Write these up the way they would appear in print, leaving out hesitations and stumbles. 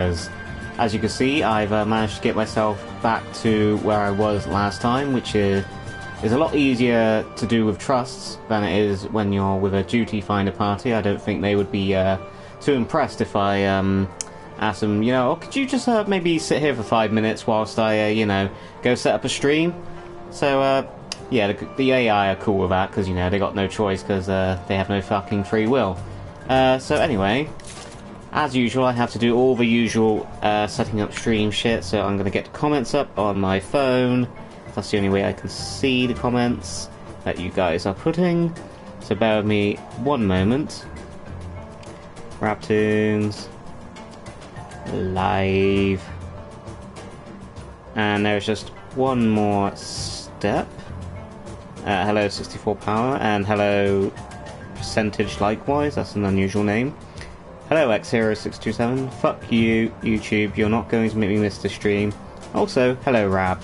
As you can see, I've managed to get myself back to where I was last time, which is a lot easier to do with trusts than it is when you're with a duty finder party. I don't think they would be too impressed if I asked them, you know, oh, could you just maybe sit here for 5 minutes whilst I, you know, go set up a stream? So, yeah, the AI are cool with that, because, you know, they got no choice, because they have no fucking free will. So anyway, as usual, I have to do all the usual setting up stream shit, so I'm going to get the comments up on my phone. That's the only way I can see the comments that you guys are putting. So bear with me one moment. Raptoons Live. And there's just one more step. Hello 64 Power, and hello Percentage likewise, that's an unusual name. Hello X0627, fuck you, YouTube, you're not going to make me miss the stream. Also, hello Rab.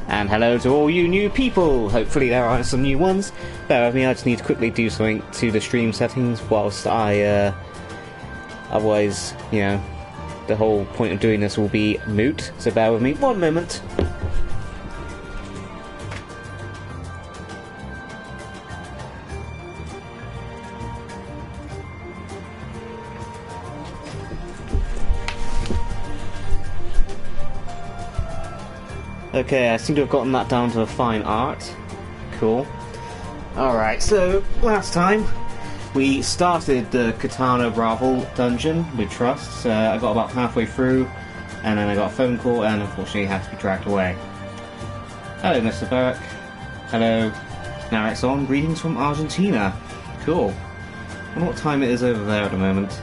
And hello to all you new people! Hopefully there are some new ones. Bear with me, I just need to quickly do something to the stream settings whilst I, otherwise, you know, the whole point of doing this will be moot. So bear with me one moment. Okay, I seem to have gotten that down to a fine art. Cool. Alright, so last time we started the Katana Ravel dungeon with trusts. I got about halfway through, and then I got a phone call, and unfortunately had to be dragged away. Hello, Mr. Burke. Hello. Now it's on. Greetings from Argentina. Cool. I wonder what time it is over there at the moment.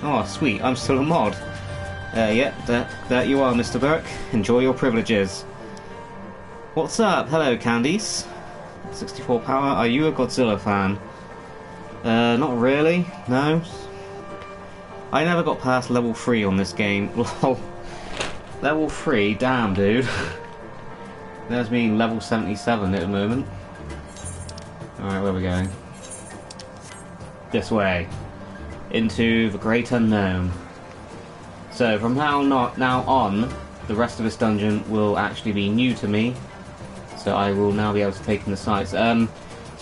Oh, sweet. I'm still a mod. Yeah, that you are, Mr. Burke. Enjoy your privileges. What's up? Hello, Candice. 64 Power, are you a Godzilla fan? Not really, no. I never got past level 3 on this game. Level 3? Damn, dude. There's me level 77 at the moment. Alright, where are we going? This way. Into the great unknown. So, from now on, the rest of this dungeon will actually be new to me. So I will now be able to take in the sights. So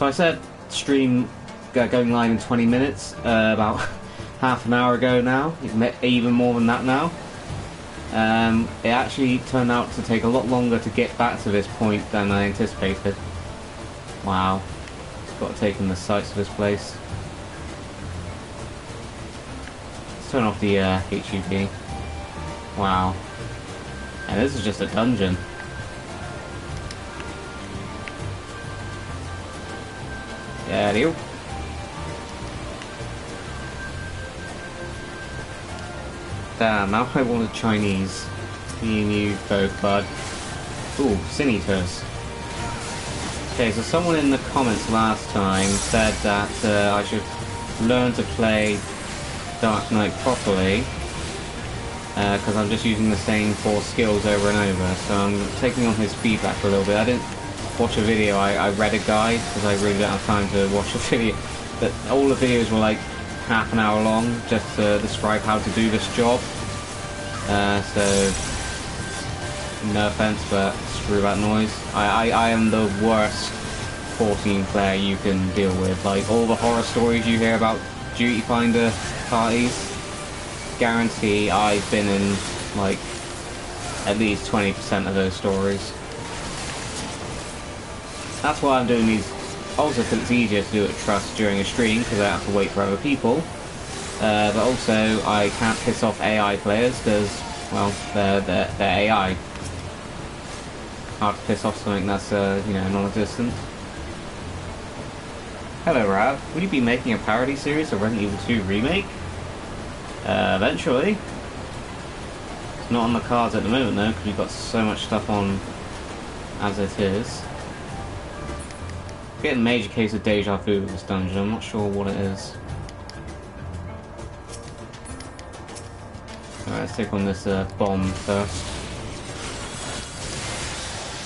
I said stream going live in 20 minutes, about half an hour ago now, even more than that now. It actually turned out to take a lot longer to get back to this point than I anticipated. Wow. Just got to take in the sights of this place. Let's turn off the HUD. Wow. And this is just a dungeon. There you go. Damn, now I wanted Chinese. Me and you both, bud. Ooh, Sin-Eaters. Okay, so someone in the comments last time said that I should learn to play Dark Knight properly. Because I'm just using the same 4 skills over and over. So I'm taking on his feedback for a little bit. I didn't watch a video, I read a guide, because I really don't have time to watch a video. But all the videos were like half an hour long, just to describe how to do this job. So, no offense, but screw that noise. I am the worst 14 player you can deal with. Like, all the horror stories you hear about duty finder parties, guarantee I've been in, like, at least 20% of those stories. That's why I'm doing these, also because it's easier to do it at trust during a stream, because I have to wait for other people. But also, I can't piss off AI players, because, well, they're AI. Hard to piss off something that's, you know, non-existent. Hello, Rab. Will you be making a parody series of Resident Evil 2 Remake? Eventually. It's not on the cards at the moment, though, because we've got so much stuff on as it is. Getting a major case of deja vu with this dungeon, I'm not sure what it is. Alright, let's take on this bomb first.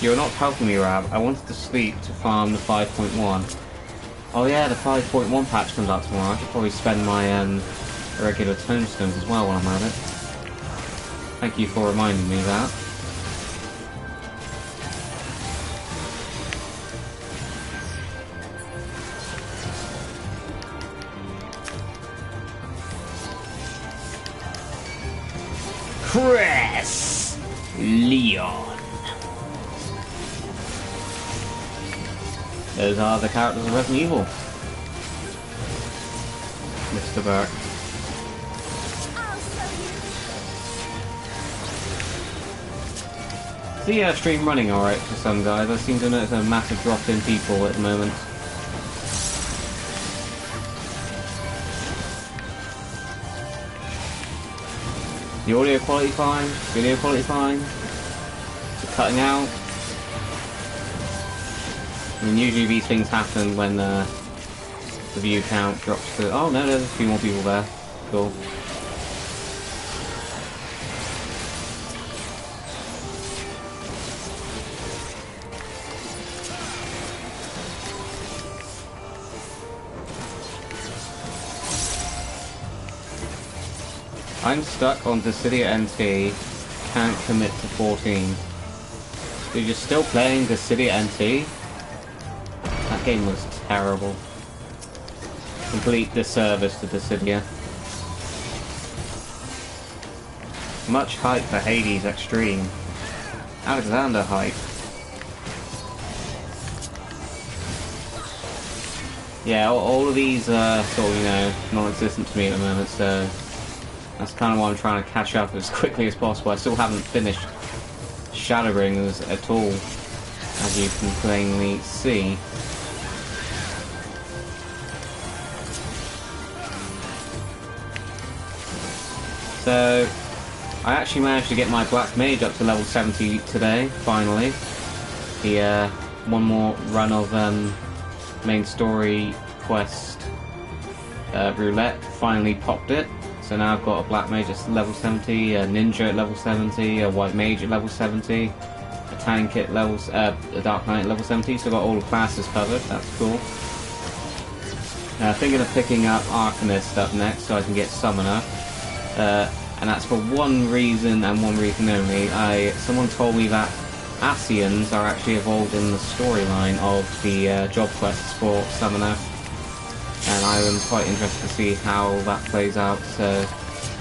You're not helping me, Rab. I wanted to sleep to farm the 5.1. Oh yeah, the 5.1 patch comes out tomorrow. I should probably spend my regular tomestones as well while I'm at it. Thank you for reminding me of that. Chris Leon. Those are the characters of Resident Evil. Mr. Burke. The stream running alright for some guys. I seem to notice a massive drop in people at the moment. The audio quality fine, video quality fine. Is it cutting out? I mean, usually these things happen when the view count drops to... Oh no, there's a few more people there. Cool. I'm stuck on Dissidia NT, can't commit to 14. So you're still playing Dissidia NT? That game was terrible. Complete disservice to Dissidia. Much hype for Hades Extreme. Alexander hype. Yeah, all of these are sort of, you know, non-existent to me at the moment, so... That's kind of why I'm trying to catch up as quickly as possible. I still haven't finished Shadowbringers at all, as you can plainly see. So, I actually managed to get my Black Mage up to level 70 today, finally. The one more run of main story quest roulette finally popped it. So now I've got a Black Mage at level 70, a Ninja at level 70, a White Mage at level 70, a Tank at level, a Dark Knight at level 70, so I've got all the classes covered, that's cool. Thinking of picking up Arcanist up next so I can get Summoner. And that's for one reason and one reason only. Someone told me that Ascians are actually involved in the storyline of the job quests for Summoner. And I am quite interested to see how that plays out, so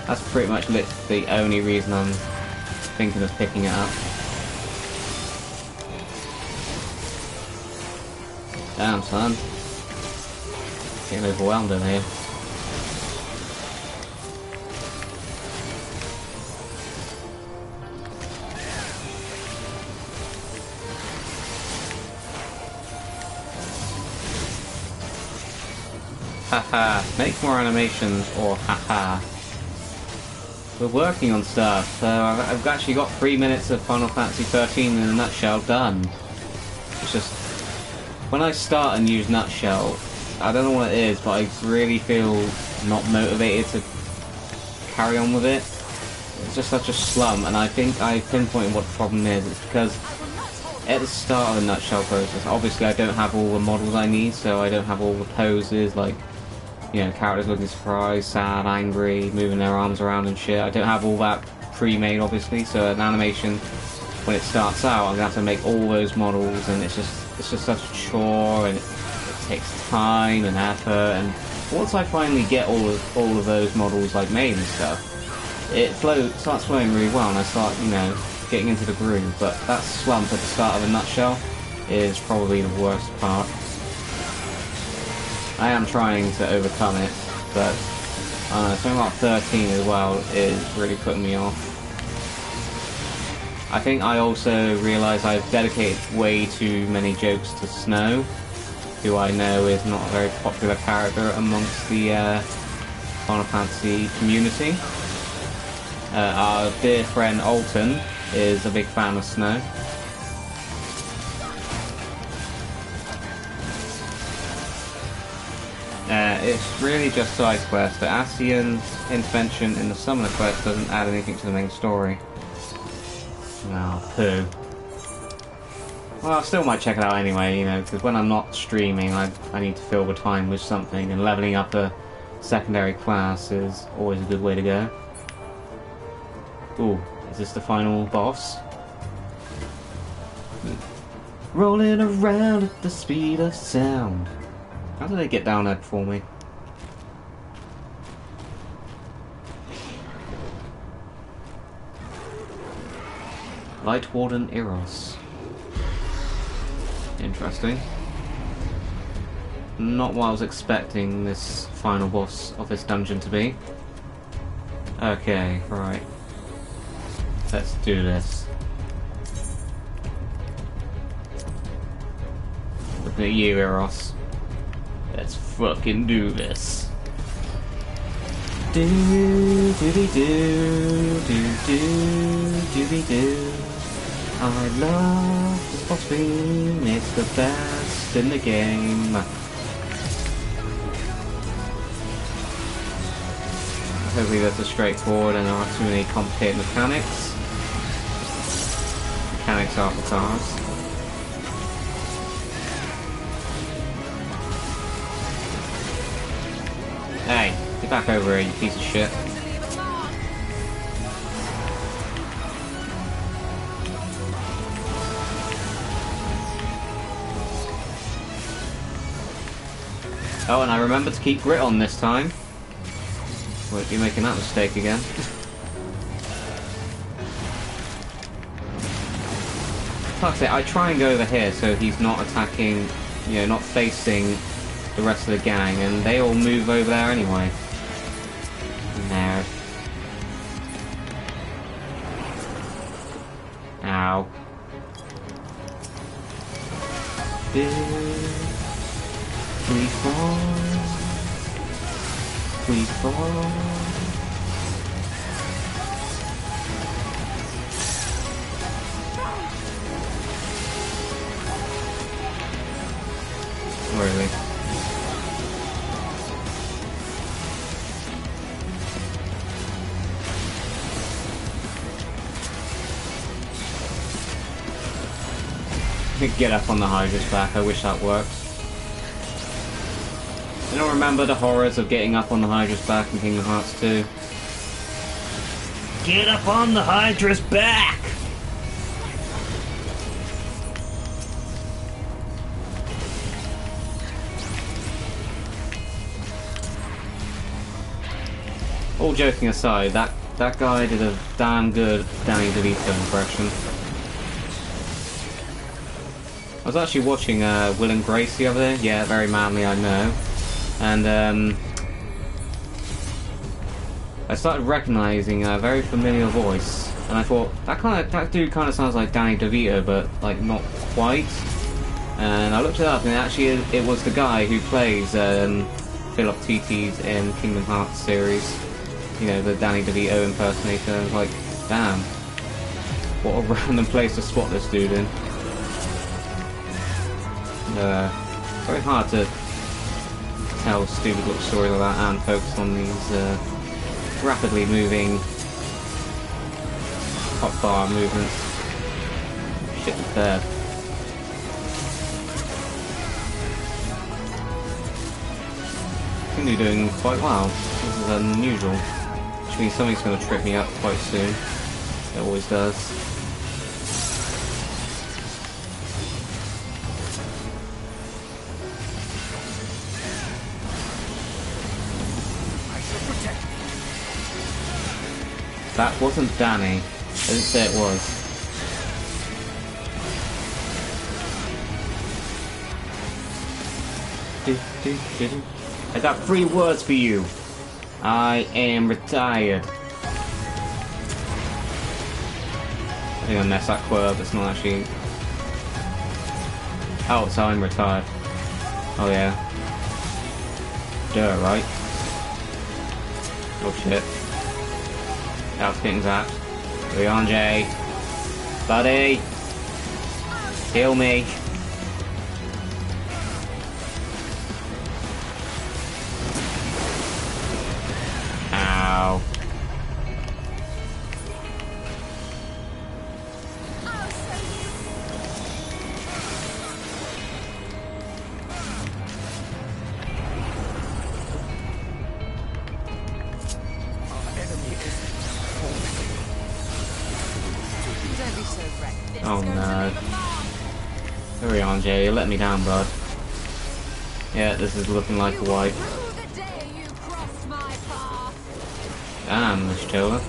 that's pretty much the only reason I'm thinking of picking it up. Damn, son. Getting overwhelmed in here. Haha, make more animations, or haha. We're working on stuff, so I've actually got 3 minutes of Final Fantasy XIII in a nutshell done. It's just, when I start and use Nutshell, I don't know what it is, but I really feel not motivated to carry on with it. It's just such a slump, and I think I pinpointed what the problem is. It's because at the start of the Nutshell process, obviously I don't have all the models I need, so I don't have all the poses, like, you know, characters looking surprised, sad, angry, moving their arms around and shit. I don't have all that pre-made, obviously, so an animation, when it starts out, I'm going to have to make all those models, and it's just such a chore, and it takes time and effort, and once I finally get all of those models, like, made and stuff, it starts flowing really well, and I start, you know, getting into the groove, but that slump at the start of a Nutshell is probably the worst part. I am trying to overcome it, but something about 13 as well is really putting me off. I think I also realise I've dedicated way too many jokes to Snow, who I know is not a very popular character amongst the Final Fantasy community. Our dear friend Alton is a big fan of Snow. It's really just side quests. The Ascian's intervention in the Summoner quest doesn't add anything to the main story. Oh, poo. Well, I still might check it out anyway, you know, because when I'm not streaming, I need to fill the time with something, and leveling up a secondary class is always a good way to go. Ooh, Is this the final boss? Rolling around at the speed of sound. How did they get down there before me? Light Warden Eros. Interesting. Not what I was expecting this final boss of this dungeon to be. Okay, right. Let's do this. Looking at you, Eros. Let's fucking do this. Do doody do doody do. I love this boss beam. It's the best in the game. Hopefully that's a straightforward and there aren't too many complicated mechanics. Mechanics are for cars. Hey, get back over here, you piece of shit. Oh, and I remember to keep grit on this time. Won't be making that mistake again. Fuck's sake, I try and go over here so he's not attacking, you know, not facing the rest of the gang, and they all move over there anyway. Nerd. Ow. We fall. We fall. Really? Get up on the Hydra's back, I wish that worked. I don't remember the horrors of getting up on the Hydra's back in Kingdom Hearts 2. Get up on the Hydra's back! All joking aside, that guy did a damn good Danny DeVito impression. I was actually watching Will and Grace the other day. Yeah, very manly, I know. And I started recognizing a very familiar voice, and I thought that dude kind of sounds like Danny DeVito, but like not quite. And I looked it up, and actually it was the guy who plays Philip Titis in Kingdom Hearts series. You know, the Danny DeVito impersonator. I was like, damn, what a random place to spot this dude in. Very hard to tell stupid little stories like that and focus on these rapidly moving hotbar movements. Shit the bed. I think you're doing quite well. This is unusual. Which means something's going to trip me up quite soon. It always does. That wasn't Danny. I didn't say it was. I got 3 words for you. I am retired. I think I messed that quote up. It's not actually. Oh, so I'm retired. Oh yeah. Duh, right? Oh shit. That's getting zapped. Leon J. Buddy! Heal me! Ow. Oh no. Hurry on, Jay, you let me down, bud. Yeah, this is looking like a wipe. Damn, Miss Chola.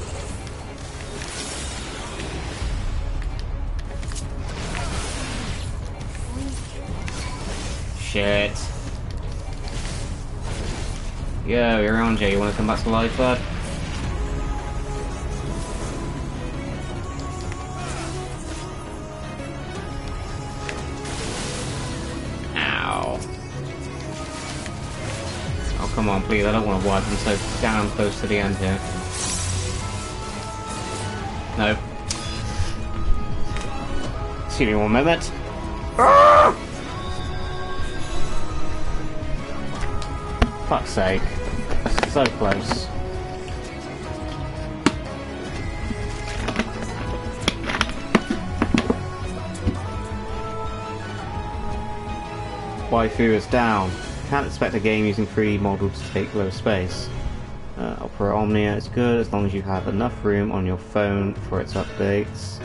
Shit. Yo, you're on, Jay. You wanna come back to life, bud? Ow. Oh, come on, please. I don't want to wipe. I'm so damn close to the end here. No. Excuse me 1 minute. Ah! Fuck's sake. So close. Waifu is down. Can't expect a game using 3D models to take low space. Opera Omnia is good as long as you have enough room on your phone for its updates.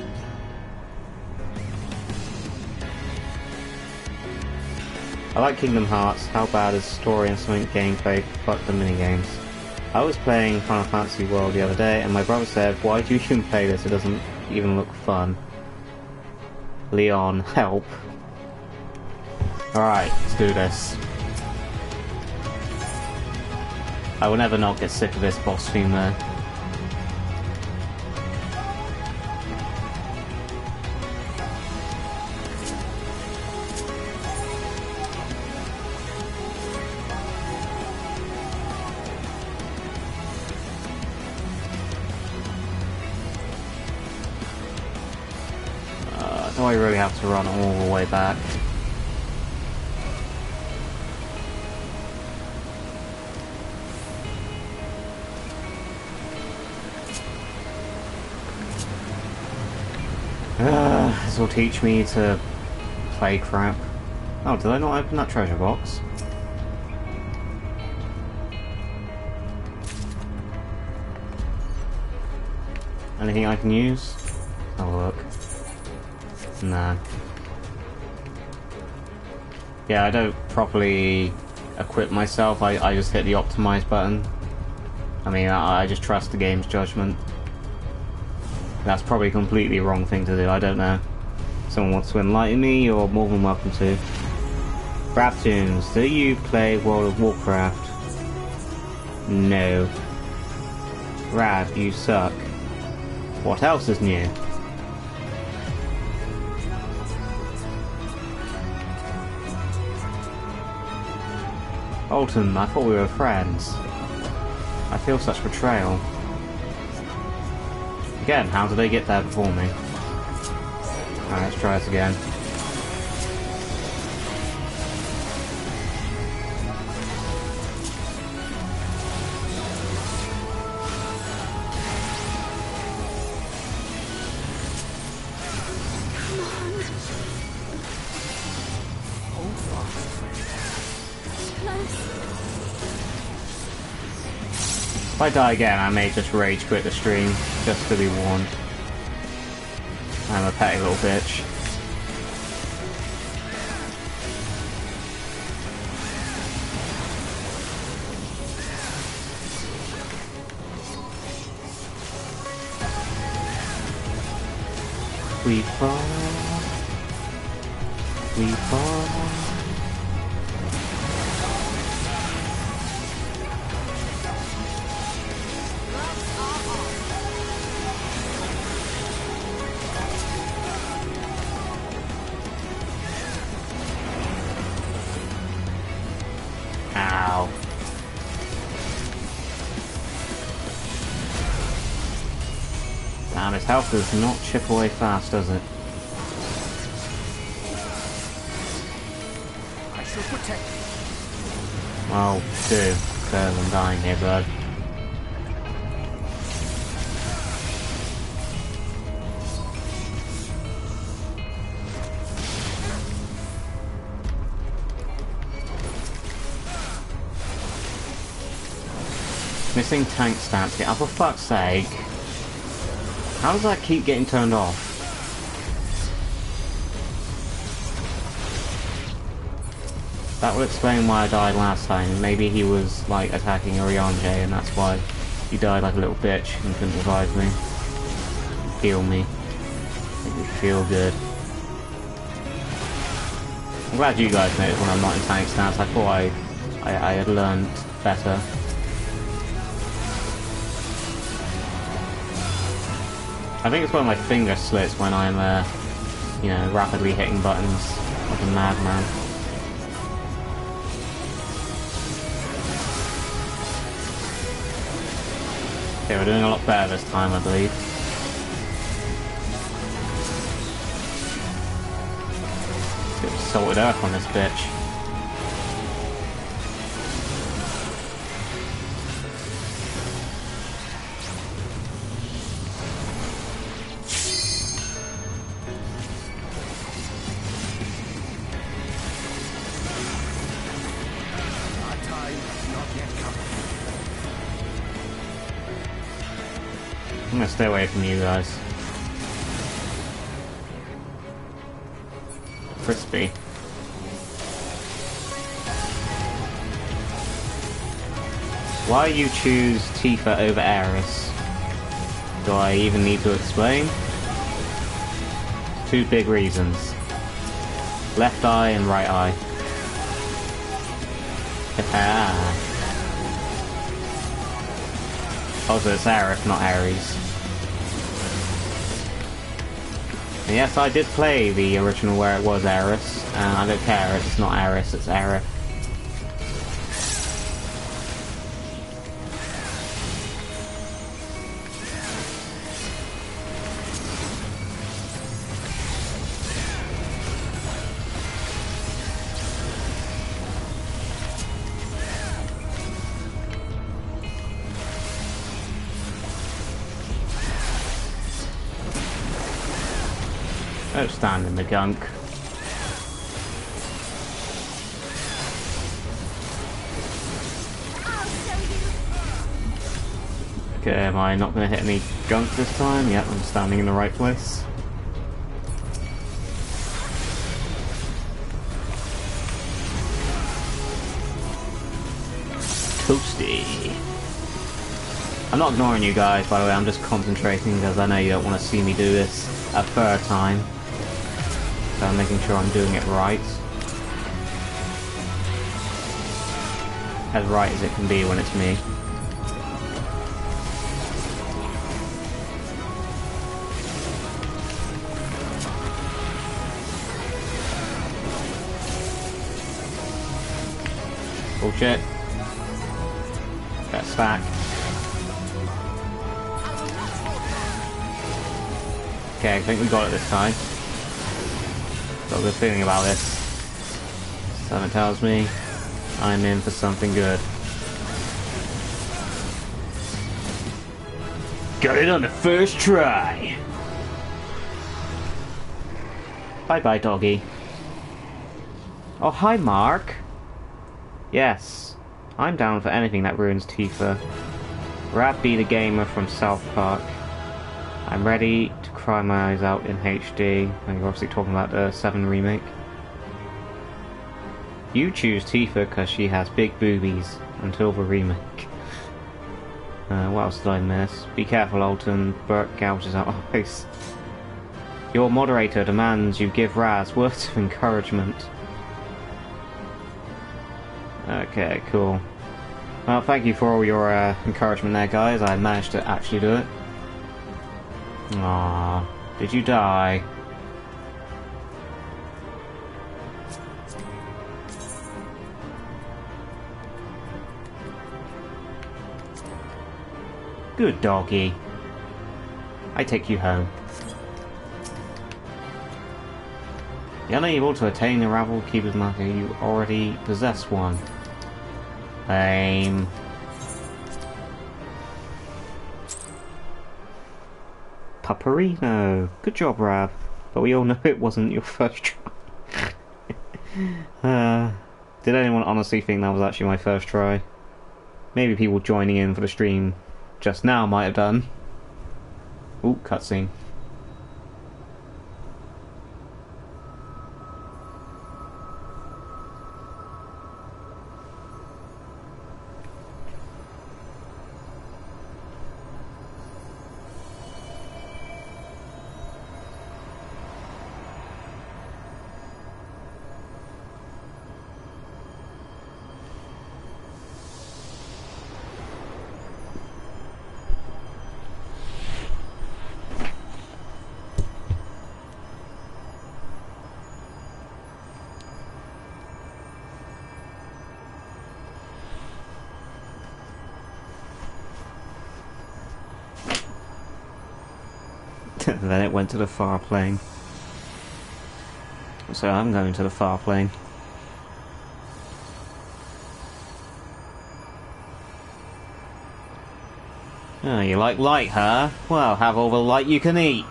I like Kingdom Hearts. How bad is story and something gameplay? Fuck the minigames. I was playing Final Fantasy World the other day and my brother said, why do you even play this? It doesn't even look fun. Leon, help. Alright, let's do this. I will never not get sick of this boss theme though. Do I really have to run all the way back? This will teach me to play crap. Oh, did I not open that treasure box? Anything I can use? Have a look. Nah. Yeah, I don't properly equip myself, I just hit the optimize button. I mean, I just trust the game's judgment. That's probably a completely wrong thing to do, I don't know. Someone wants to enlighten me, you're more than welcome to. Raptoons, do you play World of Warcraft? No. Rab, you suck. What else is new? Alton, I thought we were friends. I feel such betrayal. Again, how did they get there before me? Alright, let's try this again. If I die again, I may just rage quit the stream, just to be warned. I'm a petty little bitch. We fall. We fall. Ow. Damn, his health does not chip away fast, does it? I shall protect you. Well, do. Better than dying here, bud. Missing tank stats here. Oh, for fuck's sake. How does that keep getting turned off? That would explain why I died last time. Maybe he was, like, attacking Oriange, and that's why he died like a little bitch and couldn't revive me. Heal me. Make me feel good. I'm glad you guys noticed when I'm not in tank stance. I thought I had learned better. I think it's when my finger slits when I'm, you know, rapidly hitting buttons like a madman. Okay, we're doing a lot better this time, I believe. Let's get salted earth on this bitch. I'm gonna stay away from you guys. Crispy. Why you choose Tifa over Aerith? Do I even need to explain? Two big reasons. Left eye and right eye. Also, it's Aerith, not Ares. And yes, I did play the original where it was Aerith, and I don't care, it's not Aerith, it's Aerith. Don't stand in the gunk. Okay, am I not going to hit any gunk this time? Yep, I'm standing in the right place. Toasty. I'm not ignoring you guys, by the way, I'm just concentrating because I know you don't want to see me do this a third time. So I'm making sure I'm doing it right. As right as it can be when it's me. Bullshit. Get stacked. Okay, I think we got it this time. Got a good feeling about this. Something tells me I'm in for something good. Got it on the first try! Bye bye, doggy. Oh, hi, Mark. Yes, I'm down for anything that ruins Tifa. RAB-B the gamer from South Park. I'm ready to cry my eyes out in HD, and you're obviously talking about the 7 remake. You choose Tifa because she has big boobies until the remake. What else did I miss? Be careful, Alton. Bert gouges out eyes. Your moderator demands you give Raz words of encouragement. Okay, cool. Well, thank you for all your encouragement there, guys. I managed to actually do it. Aww, did you die? Good doggy. I take you home. You're unable to attain the RAB-Keeper's marker. You already possess one. Lame. Paparino. Good job, Rab. But we all know it wasn't your first try. Did anyone honestly think that was actually my first try? Maybe people joining in for the stream just now might have done. Ooh, cutscene. and then it went to the far plane. So I'm going to the far plane. Oh, you like light, huh? Well, have all the light you can eat.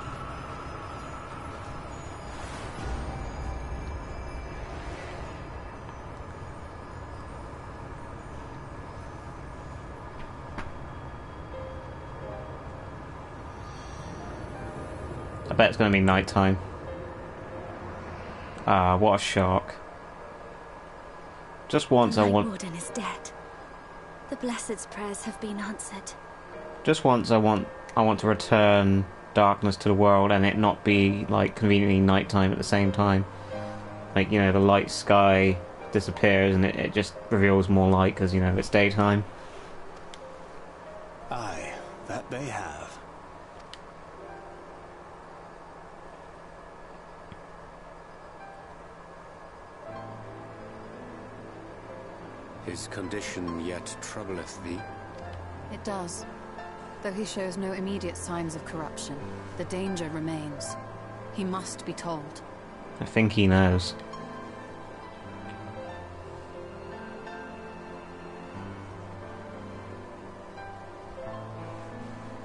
I bet it's going to be nighttime. Ah, what a shock. Just once I want... Warden is dead. The Blessed's prayers have been answered. Just once I want to return darkness to the world and it not be, like, conveniently nighttime at the same time. Like, you know, the light sky disappears and it just reveals more light because, you know, it's daytime. Aye, that they have. His condition yet troubleth thee? It does. Though he shows no immediate signs of corruption, the danger remains. He must be told. I think he knows.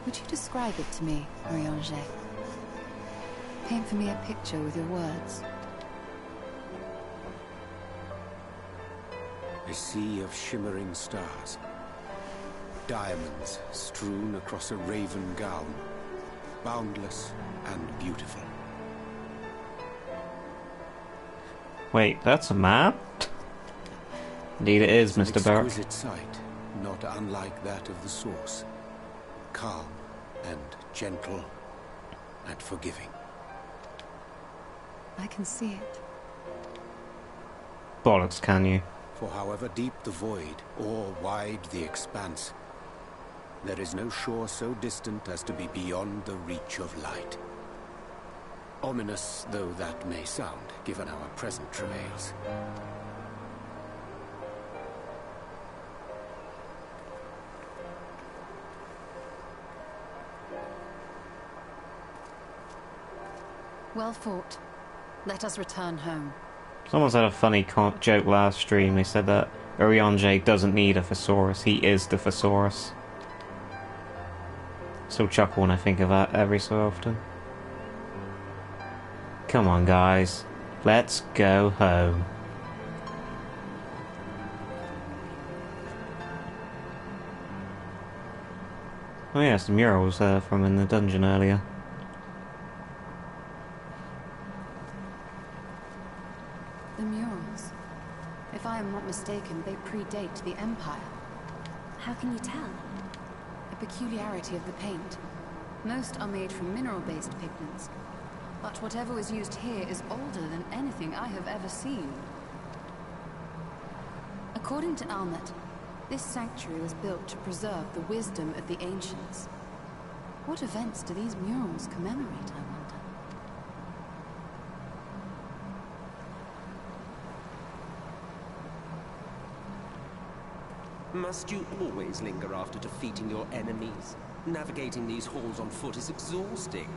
Would you describe it to me, Marie-Angé? Paint for me a picture with your words. A sea of shimmering stars. Diamonds strewn across a raven gown. Boundless and beautiful. Wait, that's a map? Indeed it is, Mr. Burke. Exquisite sight, not unlike that of the source. Calm and gentle and forgiving. I can see it. Bollocks, can you? For however deep the void, or wide the expanse, there is no shore so distant as to be beyond the reach of light. Ominous though that may sound, given our present travails. Well fought. Let us return home. Someone said a funny joke last stream. They said that Urianger doesn't need a thesaurus. He is the thesaurus. Still chuckle when I think of that every so often. Come on, guys. Let's go home. Oh yes, the murals from in the dungeon earlier. The murals. If I am not mistaken, they predate the Empire. How can you tell? A peculiarity of the paint. Most are made from mineral-based pigments. But whatever was used here is older than anything I have ever seen. According to Almet, this sanctuary was built to preserve the wisdom of the ancients. What events do these murals commemorate, I wonder? Must you always linger after defeating your enemies? Navigating these halls on foot is exhausting.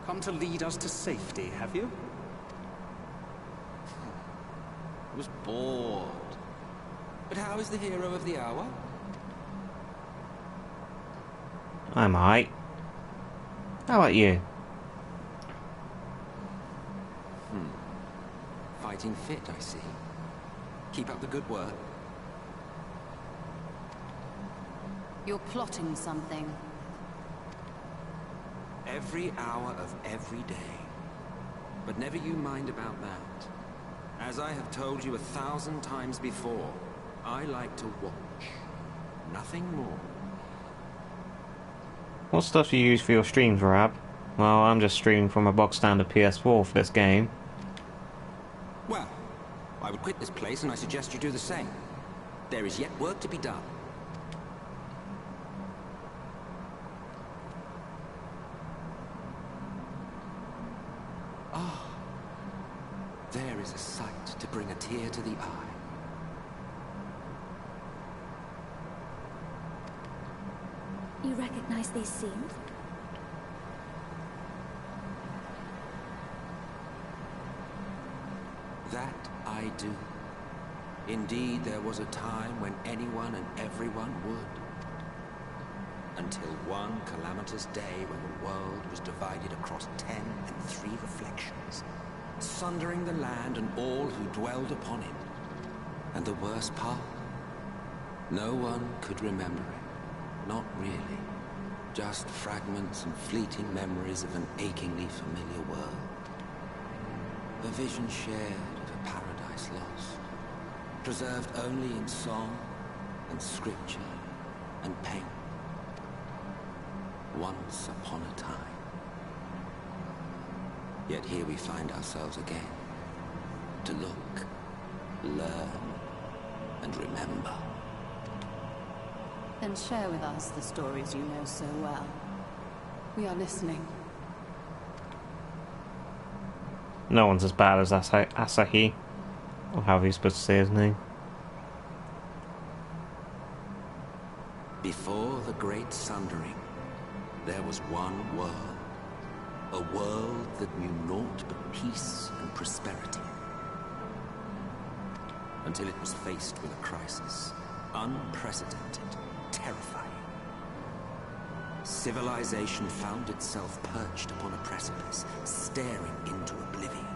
Come to lead us to safety, have you? I was bored. But how is the hero of the hour? I might. How about you? Fighting fit, I see. Keep up the good work. You're plotting something. Every hour of every day. But never you mind about that. As I have told you 1,000 times before, I like to watch. Nothing more. What stuff do you use for your streams, Rab? Well, I'm just streaming from a box standard PS4 for this game. Well, I would quit this place and I suggest you do the same. There is yet work to be done. Ah, there is a sight to bring a tear to the eye. You recognize these scenes? That I do. Indeed, there was a time when anyone and everyone would. Until one calamitous day when the world was divided across 10 and 3 reflections, sundering the land and all who dwelled upon it. And the worst part? No one could remember it. Not really. Just fragments and fleeting memories of an achingly familiar world. A vision shared of a paradise lost, preserved only in song and scripture and paint. Once upon a time. Yet here we find ourselves again, to look, learn, and remember. Then share with us the stories you know so well. We are listening. No one's as bad as Asahi, or however you're supposed to say his name. Before the great sundering, there was one world. A world that knew naught but peace and prosperity. Until it was faced with a crisis. Unprecedented, terrifying. Civilization found itself perched upon a precipice, staring into oblivion.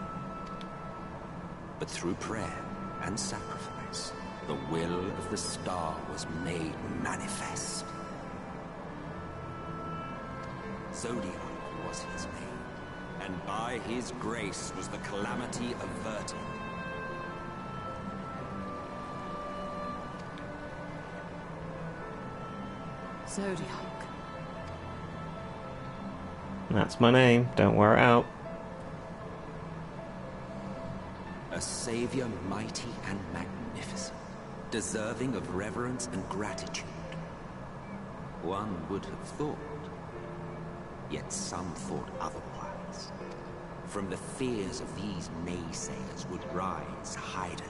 But through prayer and sacrifice, the will of the star was made manifest. Zodiac was his name, and by his grace was the calamity averted. Zodiac. That's my name, don't wear it out. A savior mighty and magnificent, deserving of reverence and gratitude. One would have thought. Yet some thought otherwise. From the fears of these naysayers would rise Hydaelyn.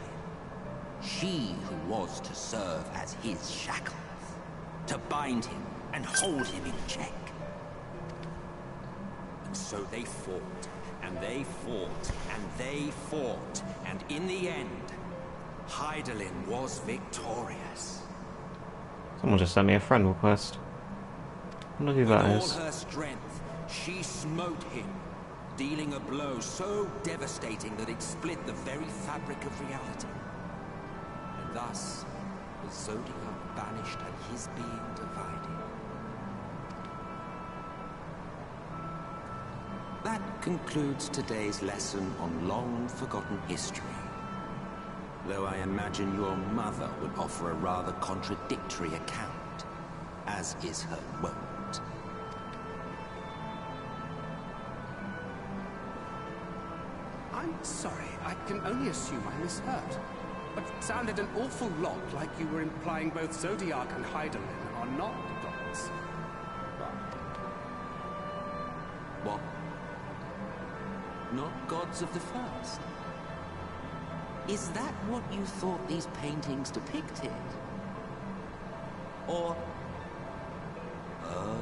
She who was to serve as his shackles. To bind him and hold him in check. And so they fought, and they fought, and they fought, and in the end, Hydaelyn was victorious. Someone just sent me a friend request. I wonder who that is. With all her strength, she smote him, dealing a blow so devastating that it split the very fabric of reality. And thus, was Zodiac banished and his being divided. That concludes today's lesson on long-forgotten history. Though I imagine your mother would offer a rather contradictory account, as is her wont. I'm sorry, I can only assume I misheard. But it sounded an awful lot like you were implying both Zodiac and Hydaelyn are not gods. What? Not gods of the first? Is that what you thought these paintings depicted? Or... Oh.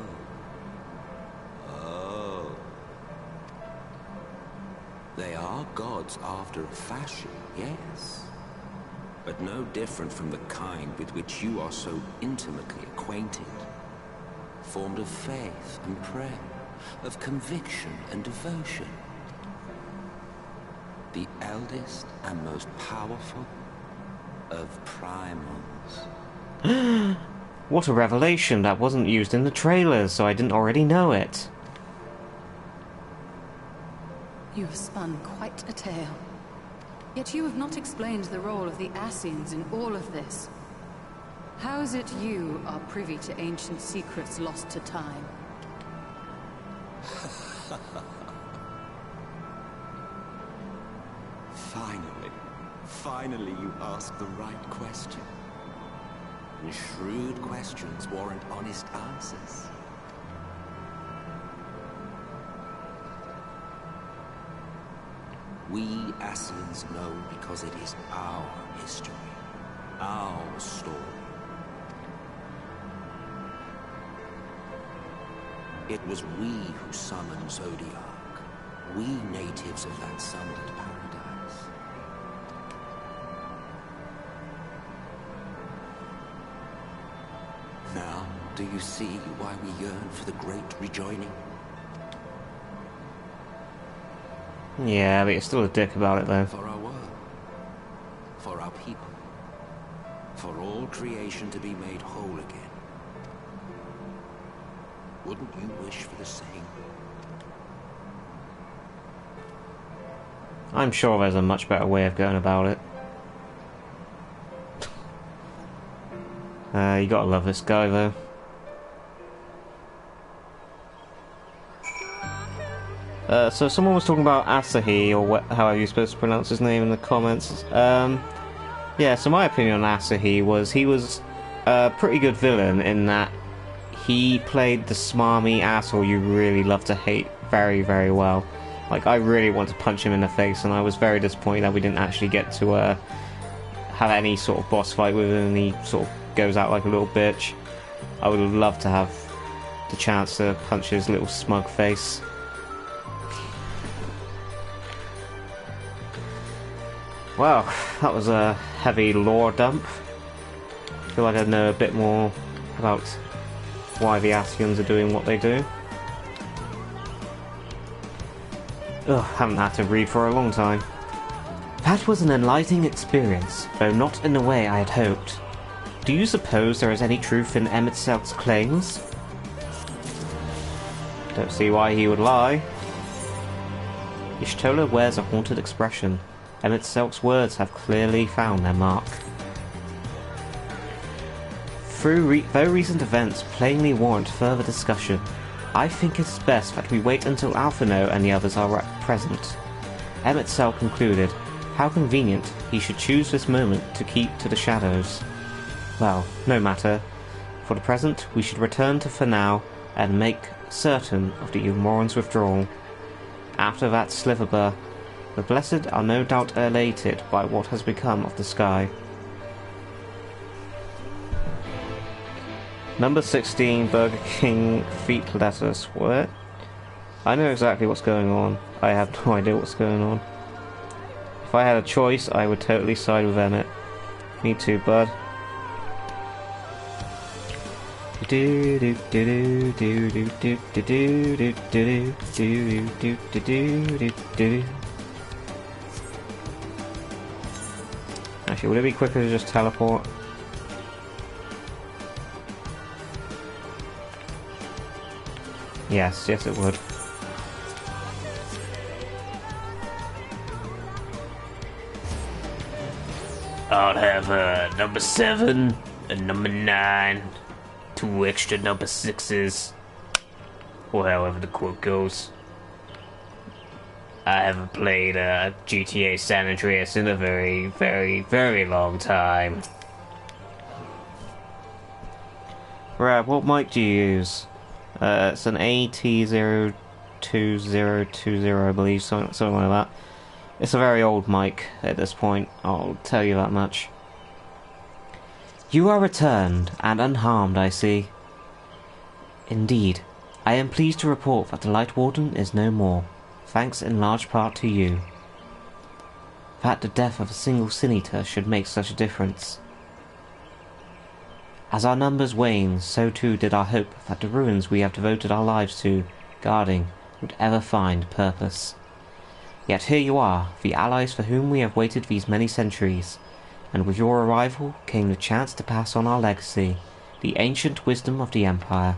They are gods after a fashion, yes. But no different from the kind with which you are so intimately acquainted. Formed of faith and prayer, of conviction and devotion. The eldest and most powerful of primals. What a revelation! That wasn't used in the trailers, so I didn't already know it. You have spun quite a tale. Yet you have not explained the role of the Ascians in all of this. How is it you are privy to ancient secrets lost to time? Finally you ask the right question. And shrewd questions warrant honest answers. We Ascians know because it is our history, our story. It was we who summoned Zodiac, we natives of that sunlit paradise. Do you see why we yearn for the great rejoining? Yeah, but you're still a dick about it, though. For our world. For our people. For all creation to be made whole again. Wouldn't you wish for the same? I'm sure there's a much better way of going about it. You gotta love this guy, though. So someone was talking about Asahi, or how are you supposed to pronounce his name in the comments. Yeah, so my opinion on Asahi was he was a pretty good villain in that he played the smarmy asshole you really love to hate very, very well. Like, I really want to punch him in the face, and I was very disappointed that we didn't actually get to have any sort of boss fight with him, and he sort of goes out like a little bitch. I would love to have the chance to punch his little smug face. Well, that was a heavy lore dump. I feel like I know a bit more about why the Ascians are doing what they do. Ugh, haven't had to read for a long time. That was an enlightening experience, though not in the way I had hoped. Do you suppose there is any truth in Emet-Selk's claims? Don't see why he would lie. Y'shtola wears a haunted expression. Emet-Selk's words have clearly found their mark. Though recent events plainly warrant further discussion, I think it's best that we wait until Alphino and the others are present. Emet-Selk concluded, how convenient he should choose this moment to keep to the shadows. Well, no matter. For the present, we should return to Fanau and make certain of the Umoran's withdrawal. After that Sliverbur, the Blessed are no doubt elated by what has become of the sky. Number 16, Burger King feet lettuce. What? I know exactly what's going on. I have no idea what's going on. If I had a choice, I would totally side with Emmett. Me too, bud. Do do do do do do do do do do do do do do do. Actually, would it be quicker to just teleport? Yes, yes it would. I'll have number 7 and number 9. 2 extra number 6s. Or however the quote goes. I haven't played GTA San Andreas in a very, very, very long time. Rab, what mic do you use? It's an AT02020, I believe, something like that. It's a very old mic at this point, I'll tell you that much. You are returned, and unharmed, I see. Indeed, I am pleased to report that the Light Warden is no more, thanks in large part to you. That the death of a single Sin-Eater should make such a difference. As our numbers wane, so too did our hope that the ruins we have devoted our lives to, guarding, would ever find purpose. Yet here you are, the allies for whom we have waited these many centuries, and with your arrival came the chance to pass on our legacy, the ancient wisdom of the Empire.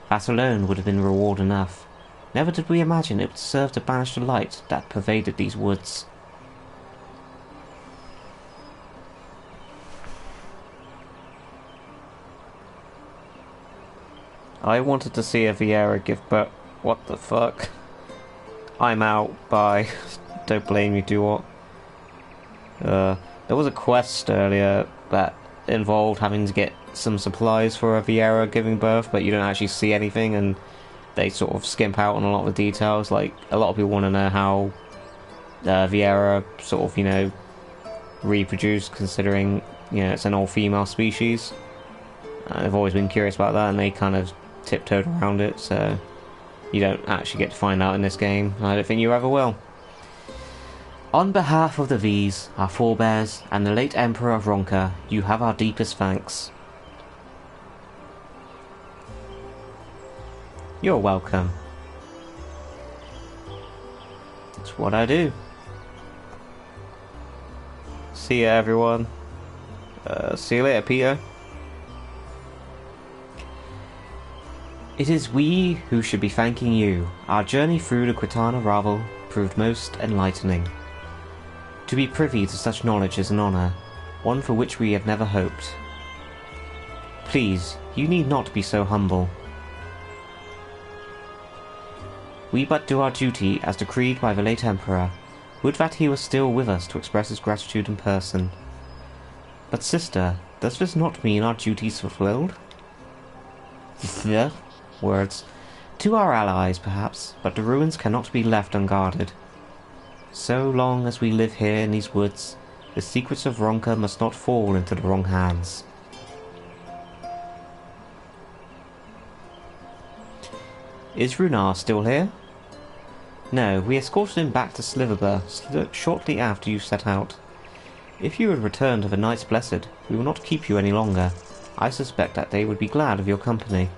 That alone would have been reward enough. Never did we imagine it would serve to banish the light that pervaded these woods. I wanted to see a Viera give birth. What the fuck? I'm out. Bye. Don't blame me, do what? There was a quest earlier that involved having to get some supplies for a Viera giving birth, but you don't actually see anything, and they sort of skimp out on a lot of the details. Like, a lot of people want to know how Viera sort of, you know, reproduce, considering, you know, it's an all-female species. I've always been curious about that, and they kind of tiptoed around it, so you don't actually get to find out in this game. I don't think you ever will. On behalf of the V's, our forebears, and the late Emperor of Ronka, you have our deepest thanks. You're welcome. That's what I do. See ya, everyone. See you later, Peter. It is we who should be thanking you. Our journey through the Quitana Ravel proved most enlightening. To be privy to such knowledge is an honour, one for which we have never hoped. Please, you need not be so humble. We but do our duty as decreed by the late Emperor. Would that he was still with us to express his gratitude in person. But sister, does this not mean our duties fulfilled? Words. To our allies, perhaps, but the ruins cannot be left unguarded. So long as we live here in these woods, the secrets of Ronka must not fall into the wrong hands. Is Runar still here? No, we escorted him back to Sliverber shortly after you set out. If you had returned to the Knights Blessed, we will not keep you any longer. I suspect that they would be glad of your company.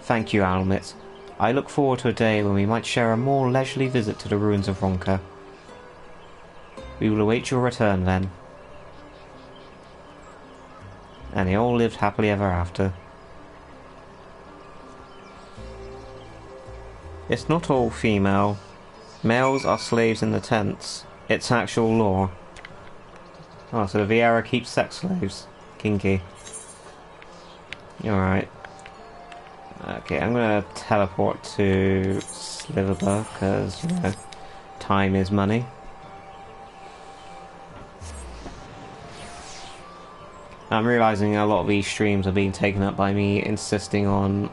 Thank you, Almit. I look forward to a day when we might share a more leisurely visit to the ruins of Ronka. We will await your return then. And they all lived happily ever after. It's not all female. Males are slaves in the tents. It's actual law. Oh, so the Viera keeps sex slaves. Kinky. Alright. Okay, I'm gonna teleport to Sliverber, because, you know, time is money. I'm realising a lot of these streams are being taken up by me insisting on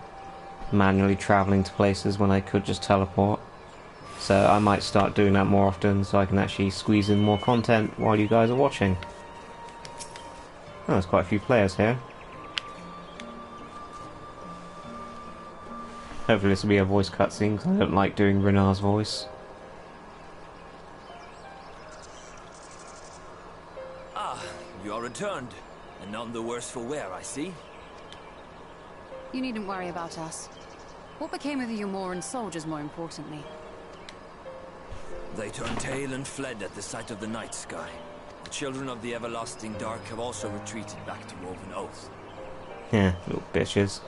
manually travelling to places when I could just teleport. So I might start doing that more often so I can actually squeeze in more content while you guys are watching. Oh, there's quite a few players here. Hopefully this will be a voice cutscene because I don't like doing Renar's voice. Ah, you are returned. And none the worse for wear, I see. You needn't worry about us. What became of the Umoran soldiers, more importantly? They turned tail and fled at the sight of the night sky. The children of the everlasting dark have also retreated back to Woven Oath. Yeah, little bitches.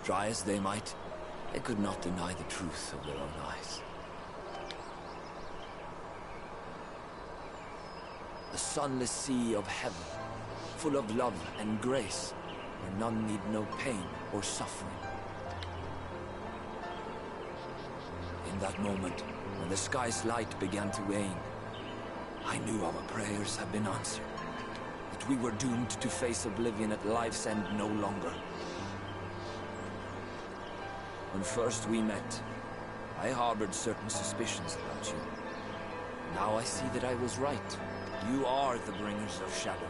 Try as they might, they could not deny the truth of their own eyes. A sunless sea of heaven, full of love and grace, where none need know pain or suffering. In that moment, when the sky's light began to wane, I knew our prayers had been answered, that we were doomed to face oblivion at life's end no longer. When first we met, I harbored certain suspicions about you. Now I see that I was right. You are the bringers of shadow,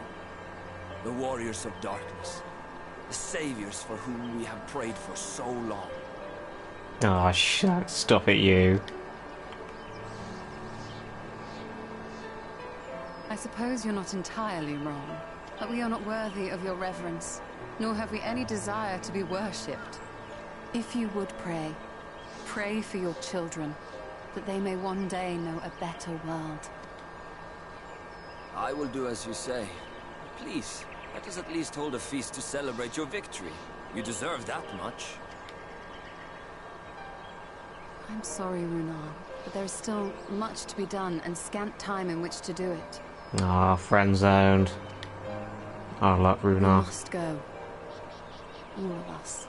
the warriors of darkness, the saviors for whom we have prayed for so long. Oh, stop it, you. I suppose you're not entirely wrong, but we are not worthy of your reverence, nor have we any desire to be worshipped. If you would pray, pray for your children, that they may one day know a better world. I will do as you say. Please, let us at least hold a feast to celebrate your victory. You deserve that much. I'm sorry, Runar, but there is still much to be done and scant time in which to do it. Ah, friend-zoned. Oh, look, We Runar. must go. All of us.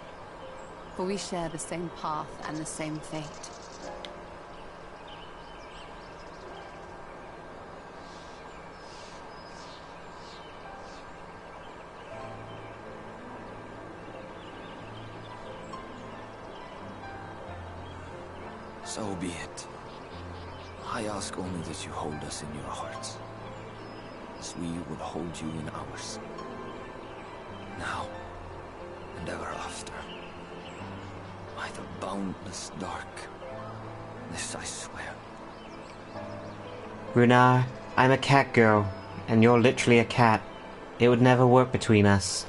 For we share the same path and the same fate. So be it. I ask only that you hold us in your hearts, as we would hold you in ours. Now, and ever after. By the boundless dark. This I swear. Runar, I'm a cat girl. And you're literally a cat. It would never work between us.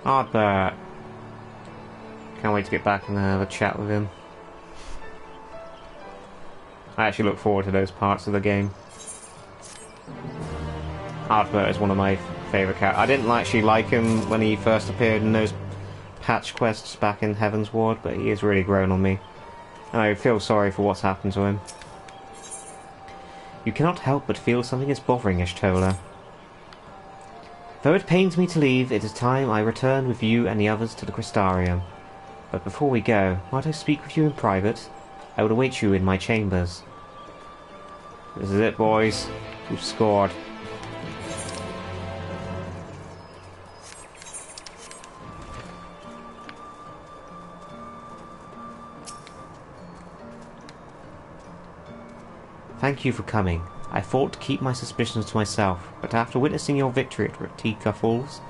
Ardbert. Can't wait to get back and have a chat with him. I actually look forward to those parts of the game. Ardbert is one of my favourite characters. I didn't actually like him when he first appeared in those patch quests back in Heaven's Ward, but he has really grown on me. And I feel sorry for what's happened to him. You cannot help but feel something is bothering Ishtola. Though it pains me to leave, it is time I return with you and the others to the Crystarium. But before we go, might I speak with you in private? I would await you in my chambers. This is it, boys. We've scored. Thank you for coming. I thought to keep my suspicions to myself, but after witnessing your victory at Raktika Falls,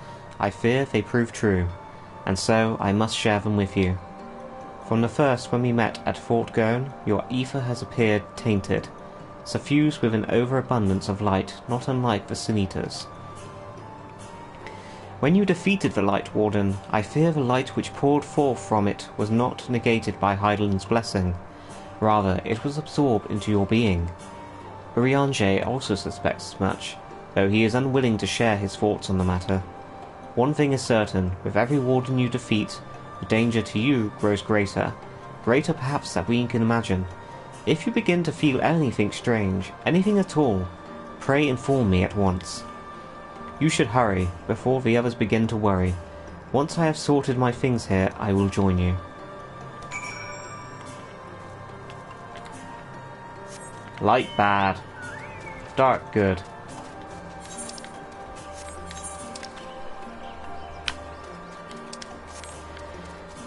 I fear they prove true, and so I must share them with you. From the first when we met at Fort Gone, your ether has appeared tainted, suffused with an overabundance of light not unlike the Sin Eaters. When you defeated the Light Warden, I fear the light which poured forth from it was not negated by Hydaelyn's blessing. Rather, it was absorbed into your being. Urianger also suspects as much, though he is unwilling to share his thoughts on the matter. One thing is certain, with every warden you defeat, the danger to you grows greater. Greater perhaps than we can imagine. If you begin to feel anything strange, anything at all, pray inform me at once. You should hurry, before the others begin to worry. Once I have sorted my things here, I will join you. Light bad. Dark good.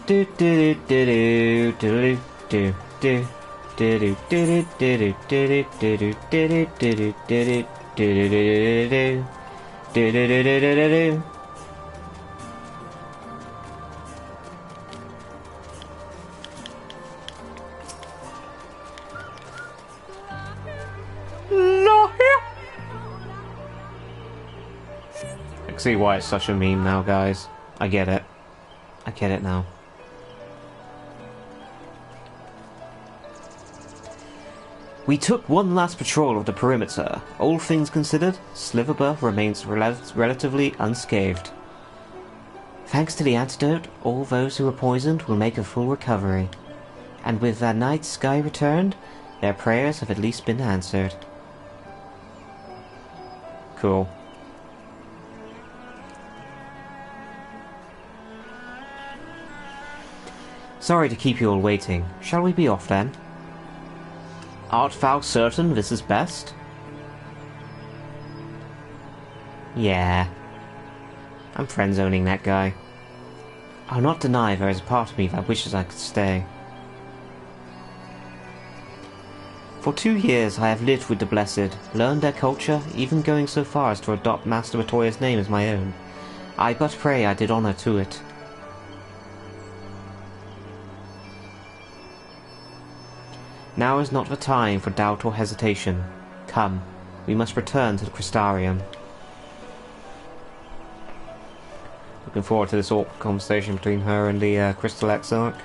Do do do do do do do do do do do do do do do do do do. I see why it's such a meme now, guys. I get it. I get it now. We took one last patrol of the perimeter. All things considered, Sliverbuff remains relatively unscathed. Thanks to the antidote, all those who were poisoned will make a full recovery. And with that night sky returned, their prayers have at least been answered. Cool. Sorry to keep you all waiting. Shall we be off then? Art thou certain this is best? Yeah. I'm friend-zoning that guy. I'll not deny there is a part of me that wishes I could stay. For 2 years I have lived with the Blessed, learned their culture, even going so far as to adopt Master Matoya's name as my own. I but pray I did honour to it. Now is not the time for doubt or hesitation. Come, we must return to the Crystarium. Looking forward to this awkward conversation between her and the Crystal Exarch.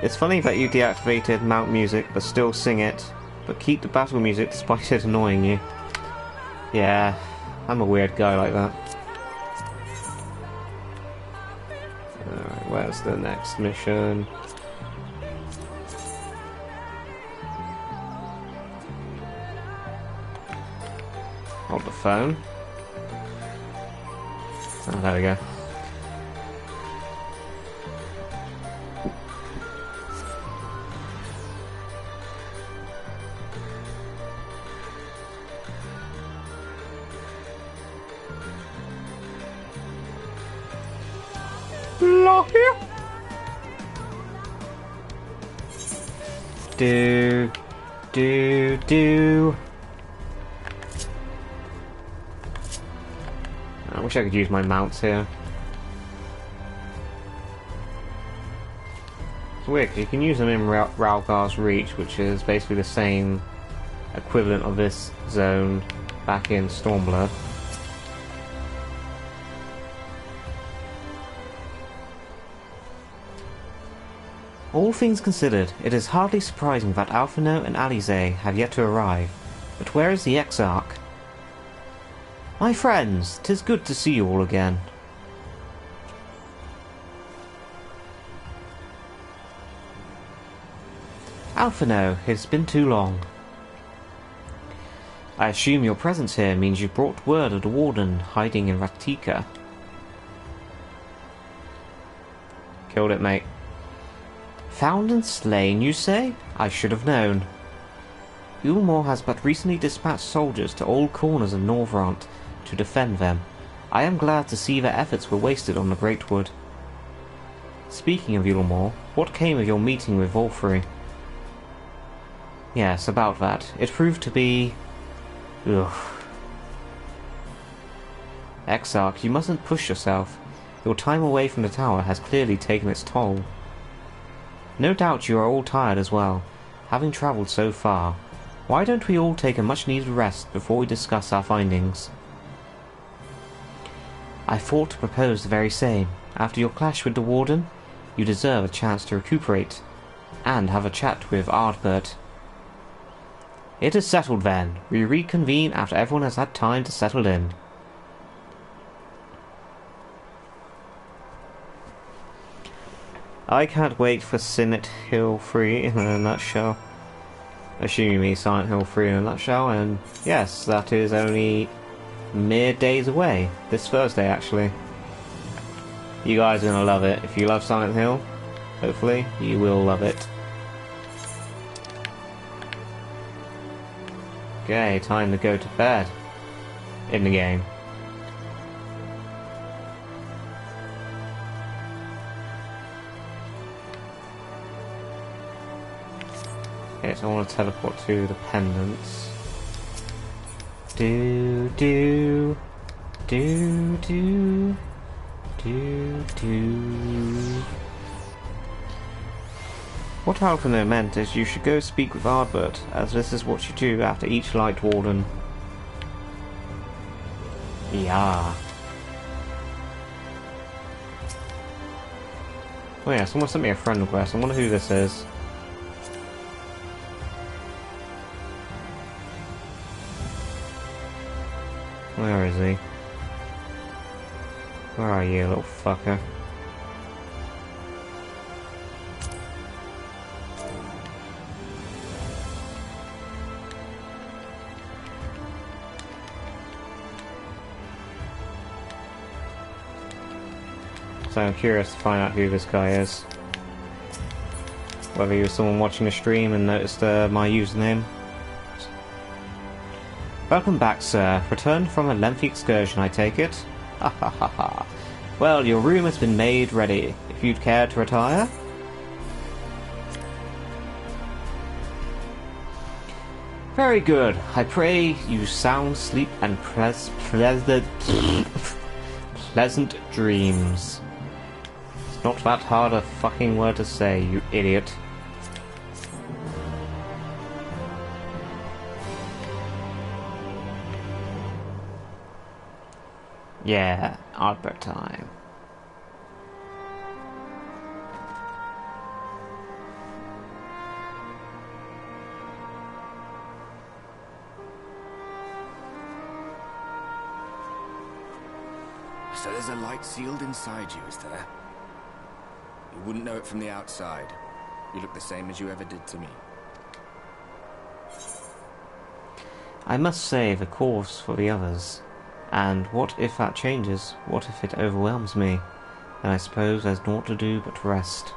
It's funny that you deactivated mount music but still sing it, but keep the battle music despite it annoying you. Yeah, I'm a weird guy like that. Alright, where's the next mission? Hold the phone. Oh, there we go. Do. I wish I could use my mounts here. It's weird, 'cause you can use them in Ralgar's Reach, which is basically the same equivalent of this zone back in Stormblood. All things considered, it is hardly surprising that Alphino and Alize have yet to arrive. But where is the Exarch? My friends, 'tis good to see you all again. Alphino, it's been too long. I assume your presence here means you brought word of the Warden hiding in Raktika. Killed it, mate. Found and slain, you say? I should have known. Ulmor has but recently dispatched soldiers to all corners of Norvrant to defend them. I am glad to see their efforts were wasted on the Great Wood. Speaking of Ulmor, what came of your meeting with Volfrey? Yes, about that. It proved to be... ugh. Exarch, you mustn't push yourself. Your time away from the tower has clearly taken its toll. No doubt you are all tired as well, having travelled so far. Why don't we all take a much-needed rest before we discuss our findings? I thought to propose the very same. After your clash with the Warden, you deserve a chance to recuperate, and have a chat with Ardbert. It is settled then. We reconvene after everyone has had time to settle in. I can't wait for Silent Hill 3 in a nutshell. Assuming you mean Silent Hill 3 in a nutshell, and yes, that is only mere days away. This Thursday, actually. You guys are gonna love it. If you love Silent Hill, hopefully, you will love it. Okay, time to go to bed. In the game. Okay, so I want to teleport to the pendants. Do do do do do do. What Alphino meant is you should go speak with Ardbert, as this is what you do after each Light Warden. Yeah. Oh yeah, someone sent me a friend request. I wonder who this is. Where is he? Where are you, little fucker? So I'm curious to find out who this guy is. Whether he was someone watching the stream and noticed my username. Welcome back, sir. Returned from a lengthy excursion, I take it? Ha ha ha ha. Well, your room has been made ready. If you'd care to retire? Very good. I pray you sound sleep and pleasant dreams. It's not that hard a fucking word to say, you idiot. Yeah, Ardbert time. So there's a light sealed inside you, is there? You wouldn't know it from the outside. You look the same as you ever did to me. I must save a course for the others. And what if that changes? What if it overwhelms me? Then I suppose there's naught to do but rest.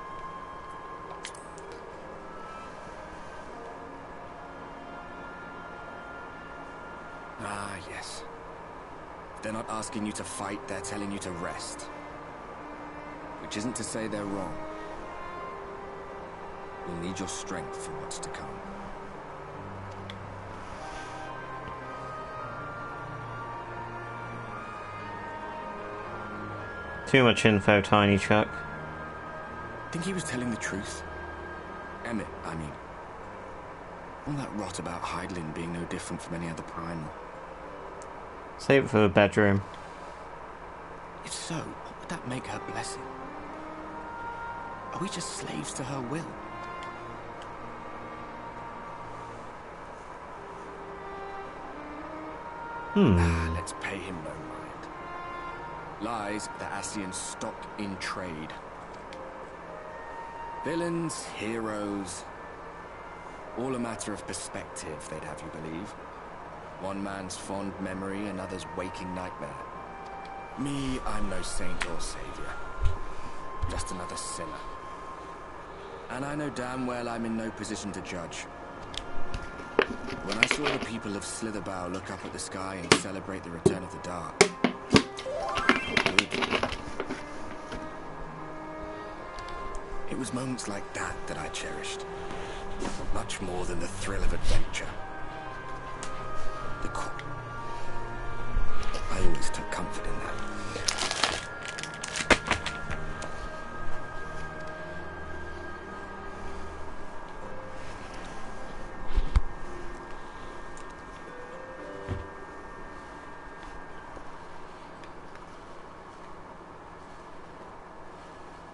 Ah, yes. If they're not asking you to fight, they're telling you to rest. Which isn't to say they're wrong. We'll need your strength for what's to come. Too much info, Tiny Chuck. Think he was telling the truth? Emmett, I mean. All that rot about Hydaelyn being no different from any other primal. Save it for the bedroom. If so, what would that make her blessing? Are we just slaves to her will? Let's pay him no mind. Lies the Ascians stock in trade. Villains, heroes, all a matter of perspective, they'd have you believe. One man's fond memory, another's waking nightmare. Me, I'm no saint or savior. Just another sinner. And I know damn well I'm in no position to judge. When I saw the people of Slitherbow look up at the sky and celebrate the return of the dark. Good. It was moments like that that I cherished. Much more than the thrill of adventure. The call. I always took comfort in that.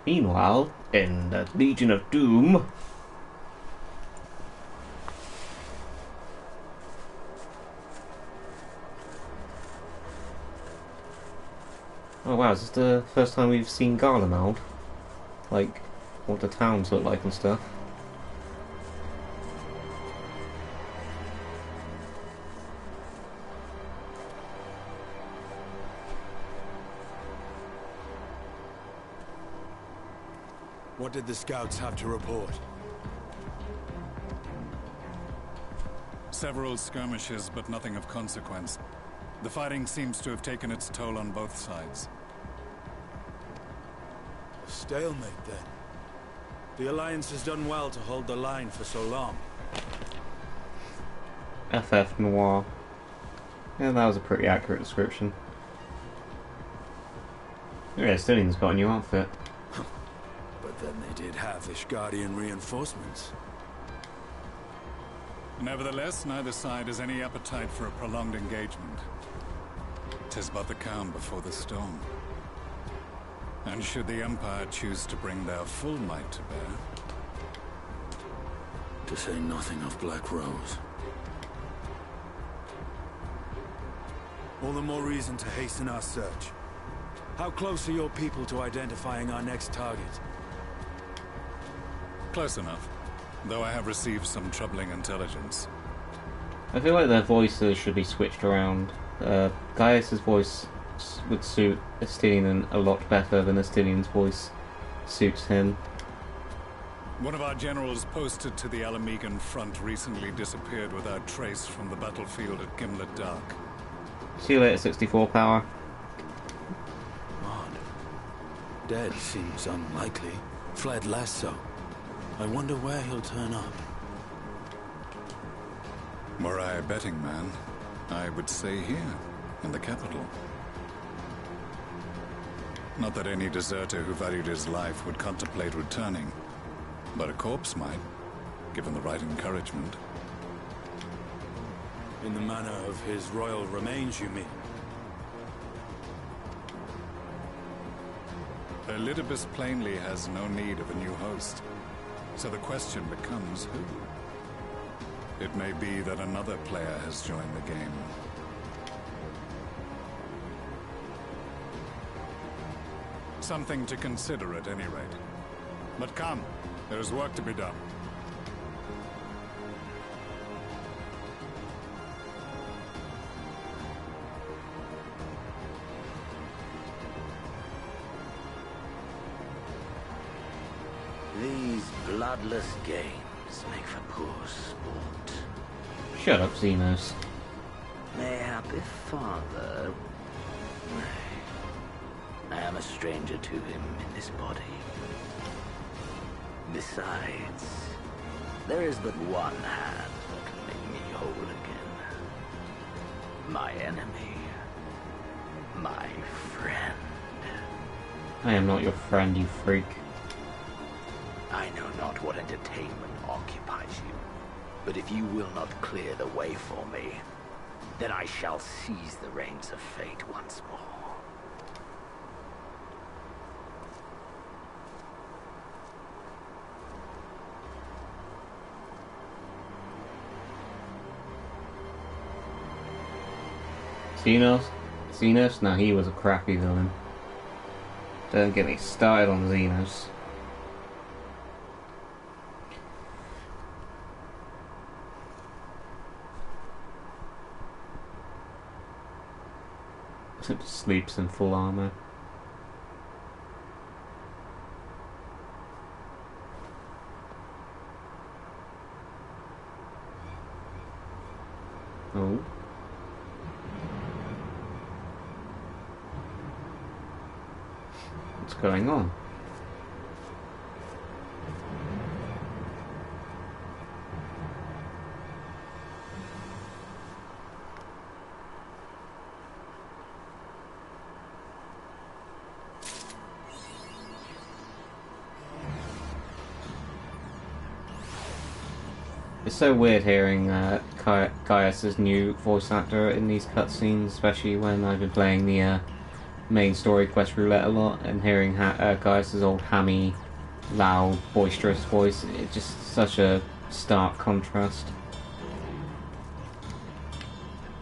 Meanwhile, in the Legion of Doom... Oh wow, is this the first time we've seen Garlemald? Like, what the towns look like and stuff. What did the scouts have to report? Several skirmishes, but nothing of consequence. The fighting seems to have taken its toll on both sides. A stalemate, then. The Alliance has done well to hold the line for so long. FF Noir. Yeah, that was a pretty accurate description. Yeah, Stilling's got a new outfit. But then they did have Ishgardian reinforcements. Nevertheless, neither side has any appetite for a prolonged engagement. 'Tis but the calm before the storm. And should the Empire choose to bring their full might to bear... To say nothing of Black Rose. All the more reason to hasten our search. How close are your people to identifying our next target? Close enough, though I have received some troubling intelligence. I feel like their voices should be switched around. Gaius' voice would suit Estinian a lot better than Estinian's voice suits him. One of our generals posted to the Alamegan front recently disappeared without trace from the battlefield at Gimlet Dark. See you later, 64 power. Odd. Dead seems unlikely. Fled less so. I wonder where he'll turn up. Were I a betting man, I would say here, in the capital. Not that any deserter who valued his life would contemplate returning, but a corpse might, given the right encouragement. In the manner of his royal remains, you mean? Elidibus plainly has no need of a new host, so the question becomes who? It may be that another player has joined the game. Something to consider at any rate. But come, there is work to be done. These bloodless games make for poor sport. Shut up, Xenos. Mayhappy father. I am a stranger to him in this body. Besides, there is but one hand that can make me whole again. My enemy. My friend. I am not your friend, you freak. I know not what entertainment But if you will not clear the way for me, then I shall seize the reins of fate once more. Xenos? No, he was a crappy villain. Don't get me started on Xenos. Sleeps in full armor. Oh. What's going on? It's so weird hearing Caius' new voice actor in these cutscenes, especially when I've been playing the main story quest roulette a lot, and hearing Caius' old hammy, loud, boisterous voice. It's just such a stark contrast.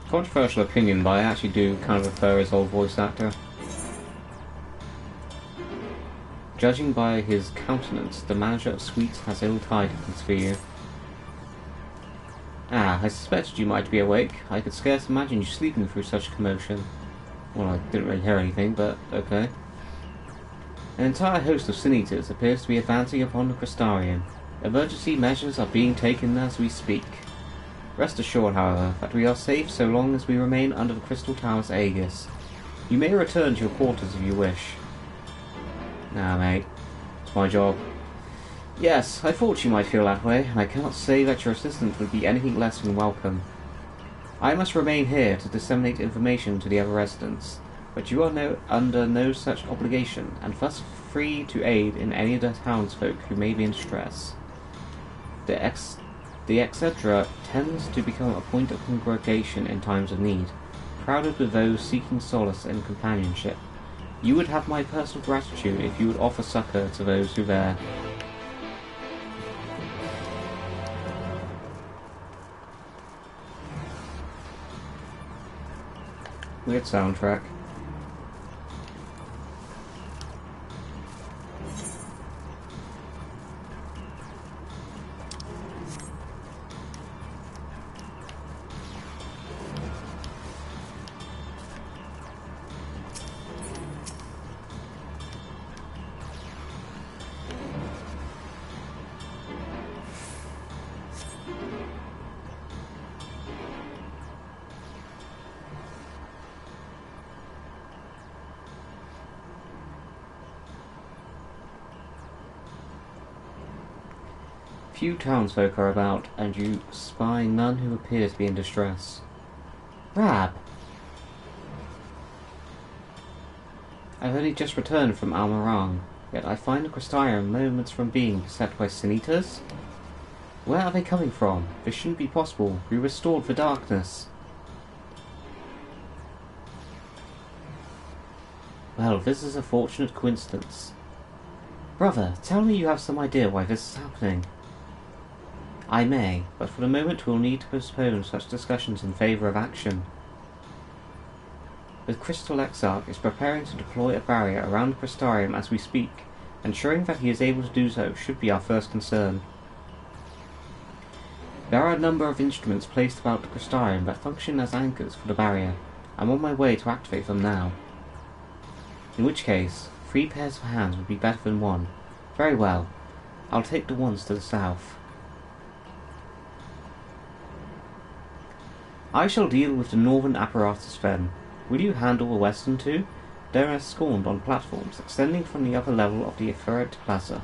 Controversial opinion, but I actually do kind of prefer his old voice actor. Judging by his countenance, the manager of Sweets has ill tidings for you. Ah, I suspected you might be awake. I could scarce imagine you sleeping through such a commotion. Well, I didn't really hear anything, but okay. An entire host of Sin Eaters appears to be advancing upon the Crystarium. Emergency measures are being taken as we speak. Rest assured, however, that we are safe so long as we remain under the Crystal Tower's aegis. You may return to your quarters if you wish. Nah, mate. It's my job. Yes, I thought you might feel that way, and I cannot say that your assistance would be anything less than welcome. I must remain here to disseminate information to the other residents, but you are under no such obligation, and thus free to aid in any of the townsfolk who may be in distress. The etc. tends to become a point of congregation in times of need, crowded with those seeking solace and companionship. You would have my personal gratitude if you would offer succor to those who there. Weird soundtrack. Few townsfolk are about, and you spy none who appear to be in distress. Rab! I've only just returned from Almarang, yet I find the Crystarium moments from being beset by Sin Eaters. Where are they coming from? This shouldn't be possible. We restored the darkness. Well, this is a fortunate coincidence. Brother, tell me you have some idea why this is happening. I may, but for the moment we'll need to postpone such discussions in favour of action. The Crystal Exarch is preparing to deploy a barrier around the Crystarium as we speak. Ensuring that he is able to do so should be our first concern. There are a number of instruments placed about the Crystarium that function as anchors for the barrier. I'm on my way to activate them now. In which case, 3 pairs of hands would be better than 1. Very well. I'll take the ones to the south. I shall deal with the northern apparatus then. Will you handle the western two? They are scorned on platforms extending from the upper level of the Efferent Plaza.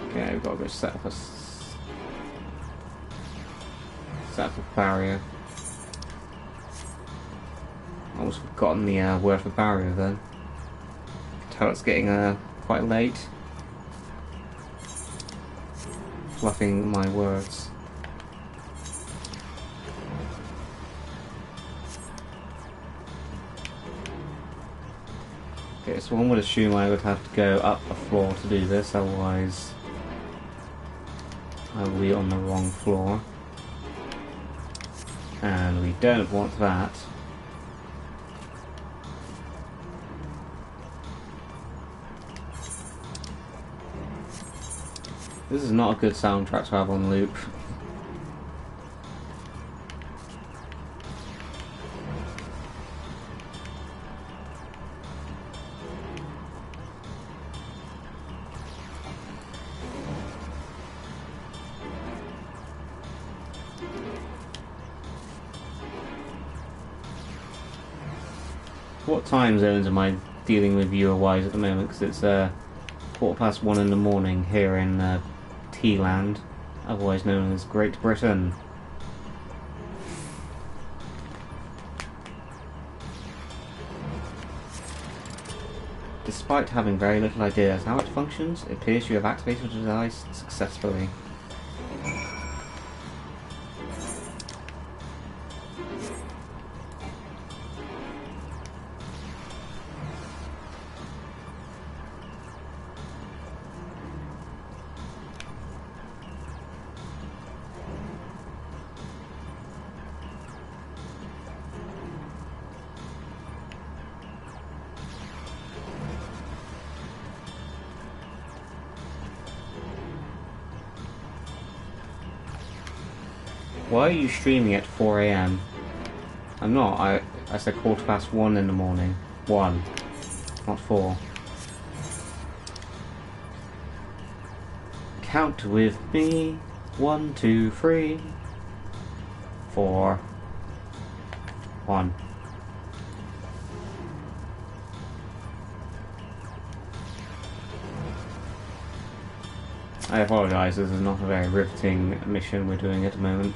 Okay, we've got to go set up a barrier. Almost forgotten the word for barrier then. I can tell it's getting quite late. Fluffing my words. Okay, so one would assume I would have to go up a floor to do this, otherwise I will be on the wrong floor. And we don't want that. This is not a good soundtrack to have on loop. What time zones am I dealing with viewer-wise at the moment? Because it's 1:15 in the morning here in T-Land, otherwise known as Great Britain. Despite having very little idea as to how it functions, it appears you have activated the device successfully. Why are you streaming at 4 AM? I'm not. I said 1:15 in the morning. 1, not 4. Count with me. 1, 2, 3, 4, 1. I apologise, this is not a very riveting mission we're doing at the moment.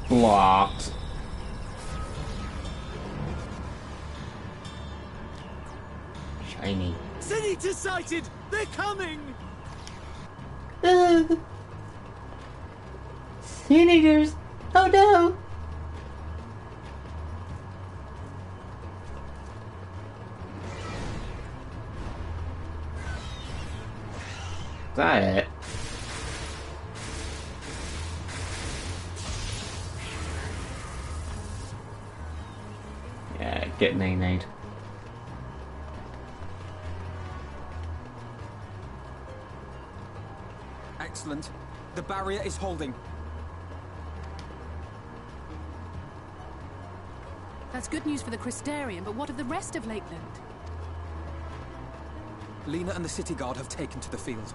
Blocked. Shiny. Senator sighted! They're coming! Senators! Oh no! Is that it? Yeah, get nay-nayed. Excellent. The barrier is holding. That's good news for the Crystarian, but what of the rest of Lakeland? Lena and the city guard have taken to the field.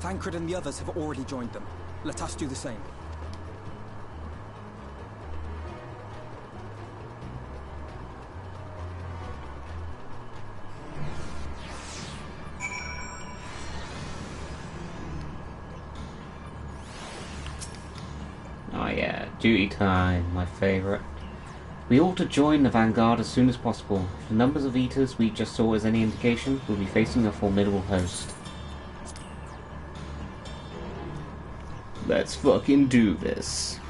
Thancred and the others have already joined them. Let us do the same. Oh yeah, duty time, my favourite. We ought to join the vanguard as soon as possible. If the numbers of eaters we just saw is any indication, we'll be facing a formidable host. Let's fucking do this.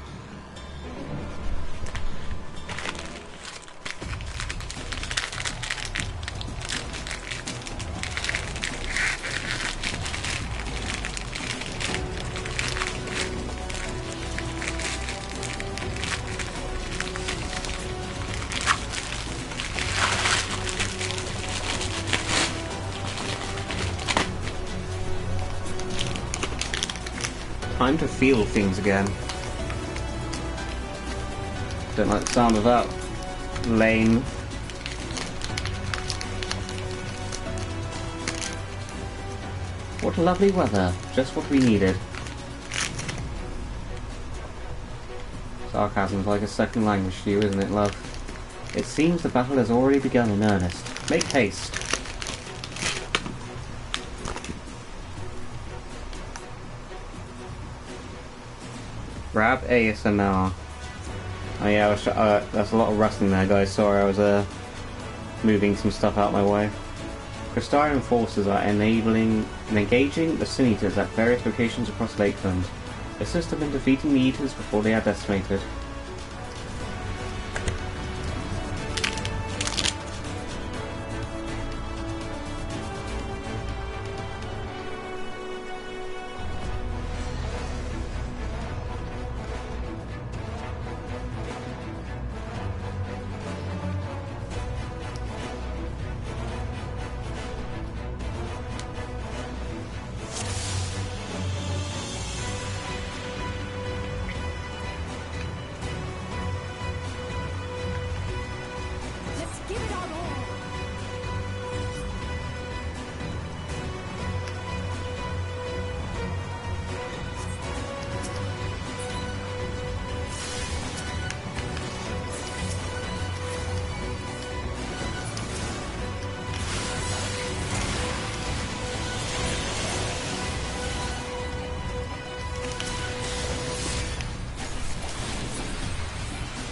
Time to feel things again. Don't like the sound of that. Lame. What lovely weather. Just what we needed. Sarcasm's like a second language to you, isn't it, love? It seems the battle has already begun in earnest. Make haste. Grab ASMR. Oh yeah, there's a lot of rustling there, guys. Sorry, I was moving some stuff out of my way. Crystarian forces are enabling and engaging the Sin Eaters at various locations across Lakeland. Assist them in defeating the Eaters before they are decimated.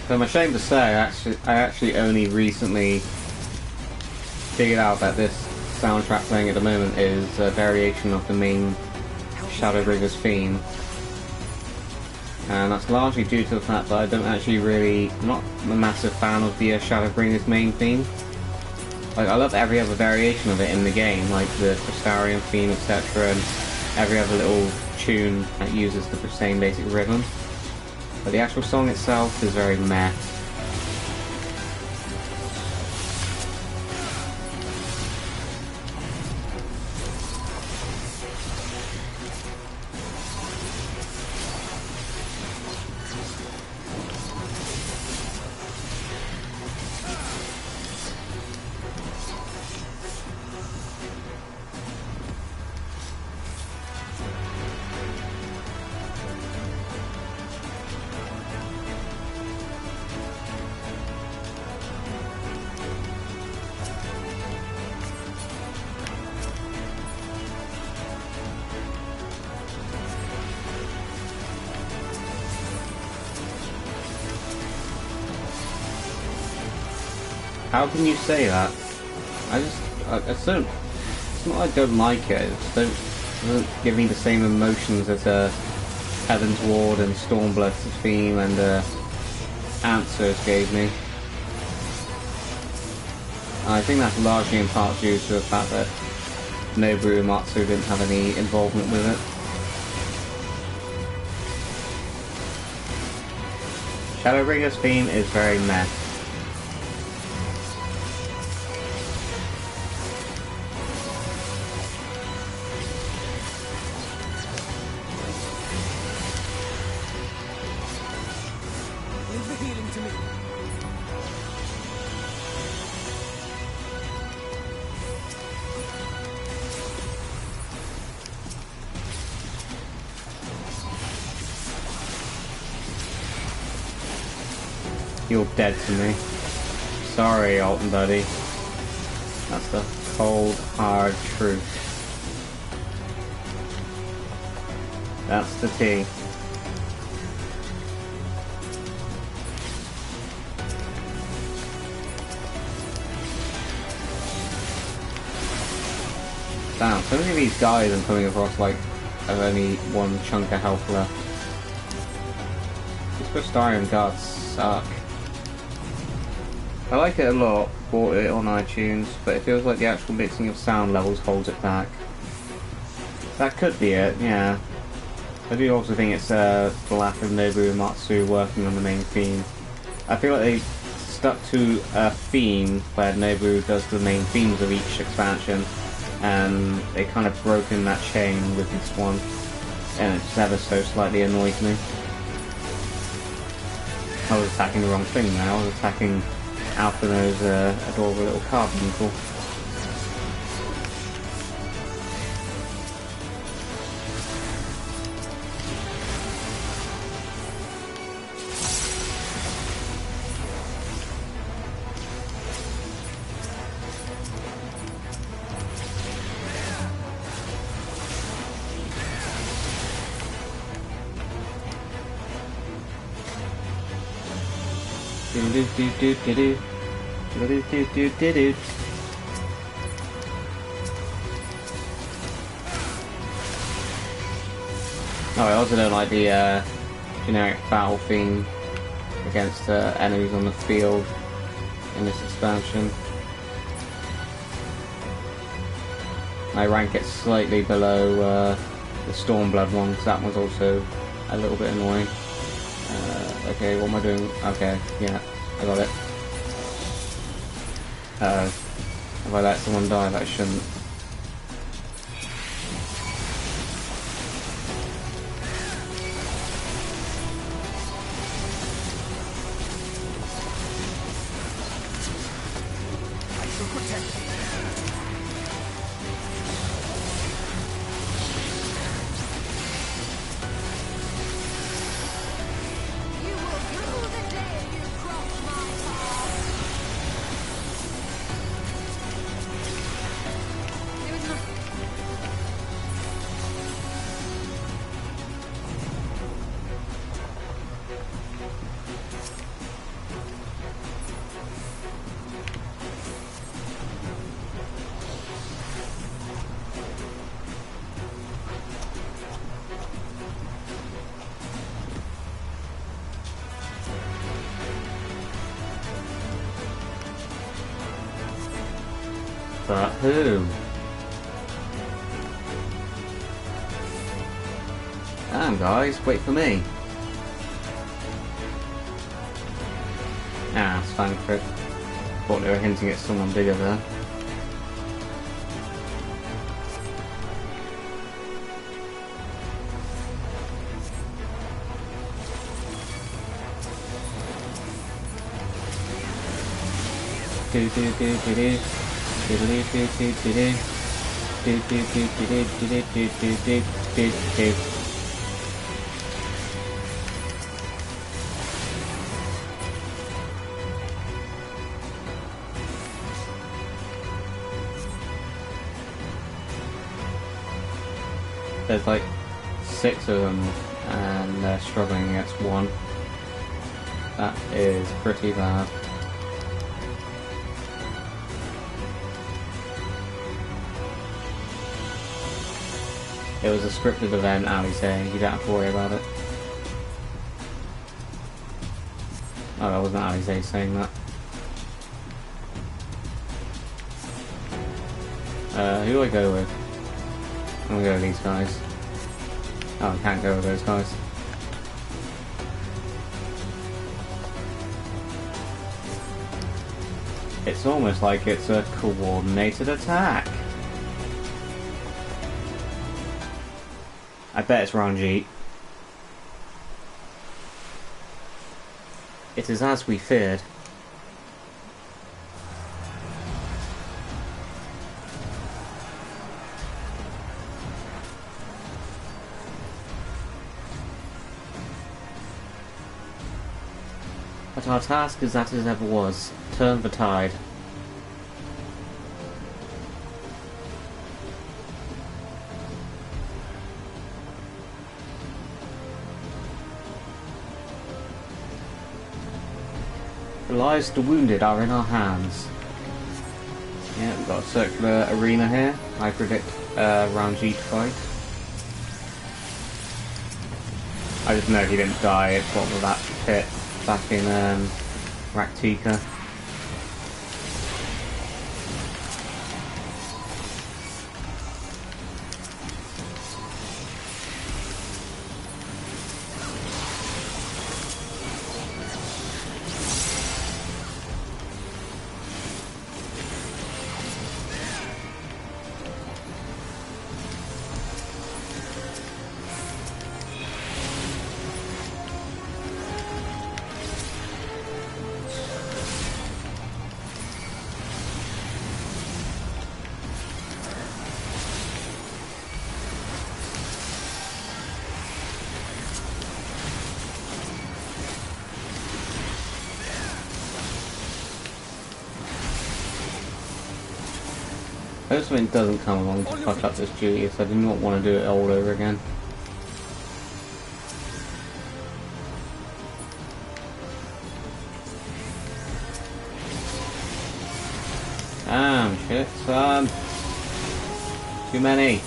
So I'm ashamed to say, I actually only recently figured out that this soundtrack playing at the moment is a variation of the main Shadowbringers theme. And that's largely due to the fact that I don't actually I'm not a massive fan of the Shadowbringers main theme. Like, I love every other variation of it in the game, like the Crystarian theme, etc., and every other little tune that uses the same basic rhythm. But the actual song itself is very meh. How can you say that? I just don't. It's not like I don't like it. It doesn't give me the same emotions as Heaven's Ward and Stormblood's theme and Answers gave me. I think that's largely in part due to the fact that Nobu Uematsu didn't have any involvement with it. Shadowbringers theme is very meh. You're dead to me. Sorry, Alton buddy. That's the cold, hard truth. That's the tea. Damn, so many of these guys I'm coming across like have only one chunk of health left. These Crystarian guards suck. I like it a lot, bought it on iTunes, but it feels like the actual mixing of sound levels holds it back. That could be it, yeah. I do also think it's the lack of Nobu Uematsu working on the main theme. I feel like they stuck to a theme where Nobu does the main themes of each expansion, and they kind of broken that chain with this one, and it just ever so slightly annoys me. I was attacking the wrong thing now, I was attacking Alphino's adorable little carbuncle. Oh, I also don't like the generic battle theme against enemies on the field in this expansion. I rank it slightly below the Stormblood one, because that one's also a little bit annoying. Okay, what am I doing? Okay, yeah, I got it. Have I let someone die that I shouldn't? But who? Damn guys, wait for me. Ah, it's fine for it. Thought they were hinting at someone bigger there. Do do do do do. There's like 6 of them and they're struggling against 1. That is pretty bad. It was a scripted event, Ali saying, you don't have to worry about it. Oh, that wasn't Ali saying that. Who do I go with? I'm gonna go with these guys. Oh, I can't go with those guys. It's almost like it's a coordinated attack. I bet it's Ranjit. It is as we feared. But our task is that it ever was. Turn the tide. The lives of the wounded are in our hands. Yeah, we've got a circular arena here. I predict Ranjit fight. I just know he didn't die at the bottom of that pit back in Raktika. I hope something doesn't come along to fuck up this duty, so I do not want to do it all over again. Shit, son. Too many.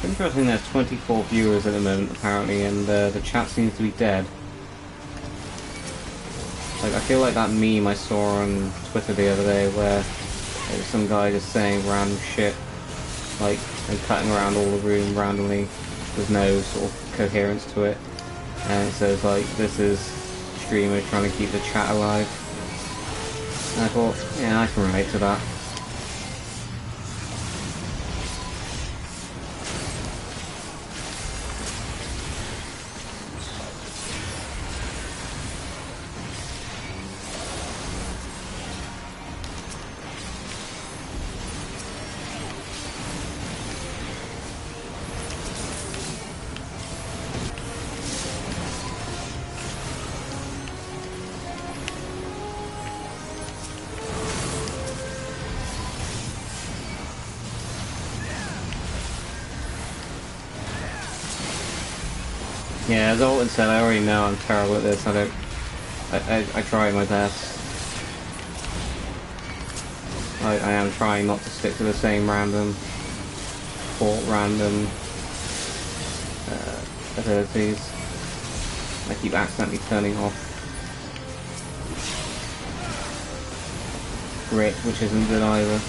Interesting, there's 24 viewers at the moment apparently, and the chat seems to be dead. Like, I feel like that meme I saw on Twitter the other day where there was some guy just saying random shit, like, and cutting around all the room randomly with no sort of coherence to it. And it says, like, this is streamers trying to keep the chat alive. And I thought, yeah, I can relate to that. Yeah, as Alton said, I already know I'm terrible at this. I try my best. I am trying not to stick to the same random abilities. I keep accidentally turning off grit, which isn't good either.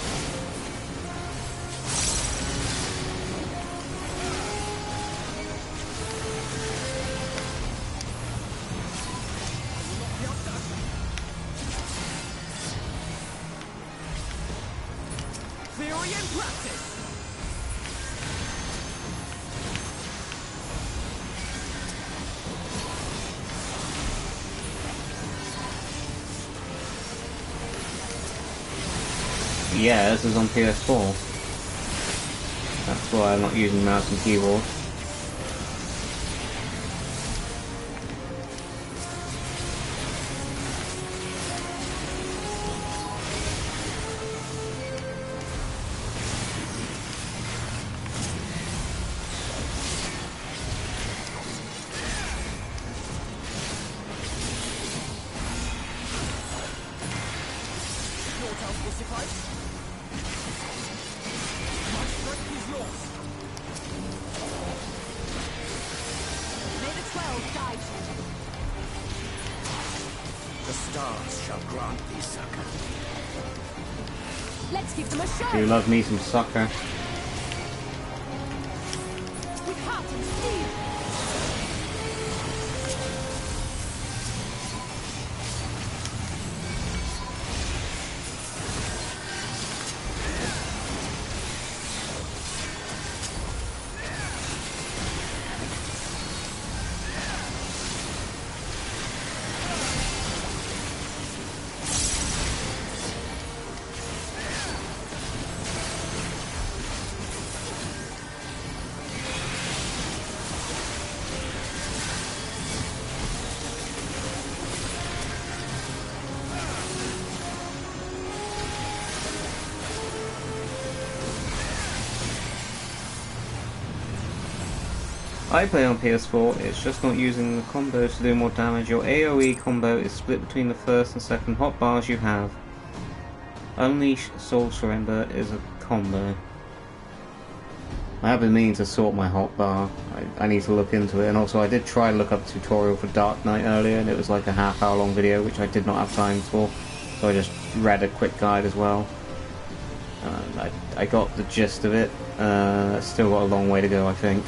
Yeah, this is on PS4. That's why I'm not using mouse and keyboard. Do love me some soccer. I play on PS4, it's just not using the combos to do more damage. Your AoE combo is split between the first and second hotbars you have. Unleash Soul Surrender is a combo. I have been meaning to sort my hotbar. I need to look into it, and also I did try to look up a tutorial for Dark Knight earlier, and it was like a half-hour long video, which I did not have time for, so I just read a quick guide as well. I got the gist of it. Still got a long way to go, I think.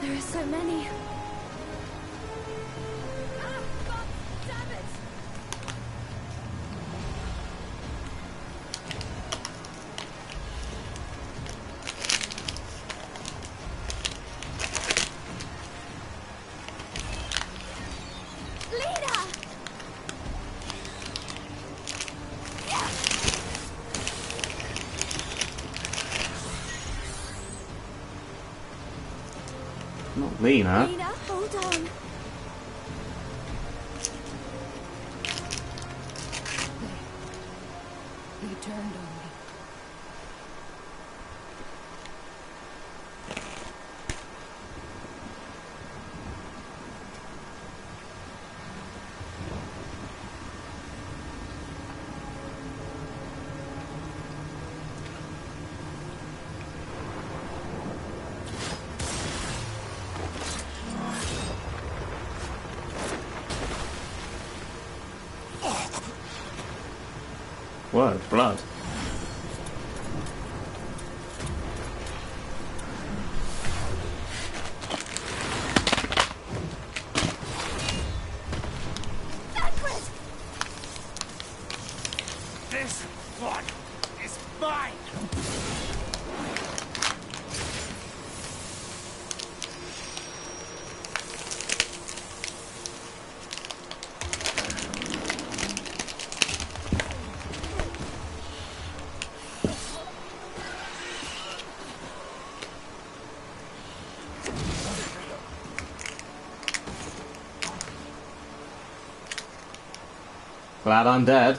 There are so many. Lena? Lena, hold on. They turned on me. Whoa, blood. This one is mine! Glad I'm dead.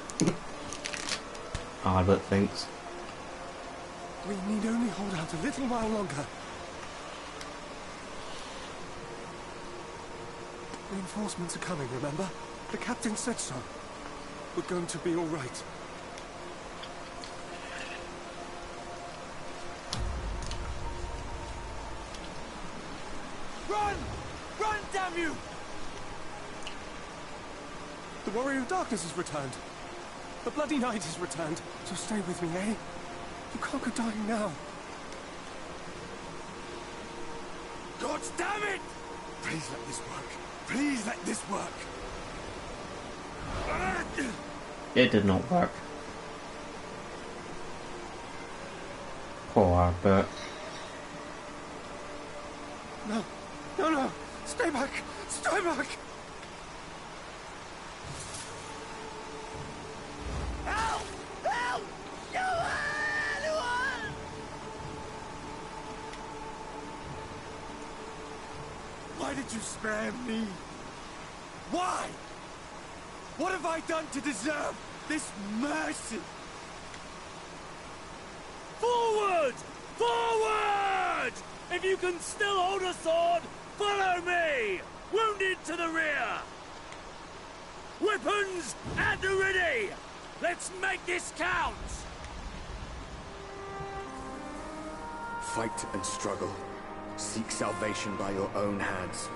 Albert thinks. We need only hold out a little while longer. Reinforcements are coming, remember? The captain said so. We're going to be all right. Run! Run, damn you! The Warrior of Darkness has returned. The Bloody Knight has returned. So stay with me, eh? You can't go dying now. God damn it! Please let this work. Please let this work. It did not work. Poor Albert. No. No, no. Stay back. Stay back. Help! Help! Anyone! Why did you spare me? Why? What have I done to deserve this mercy? Forward! Forward! If you can still hold a sword, follow me! Wounded to the rear! Weapons at the ready! Let's make this count! Fight and struggle. Seek salvation by your own hands.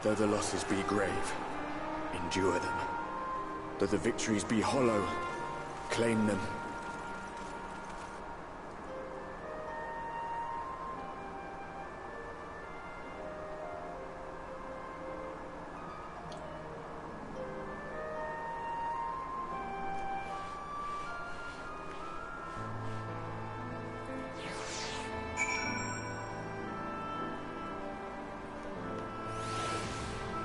Though the losses be grave, endure them. Though the victories be hollow, claim them.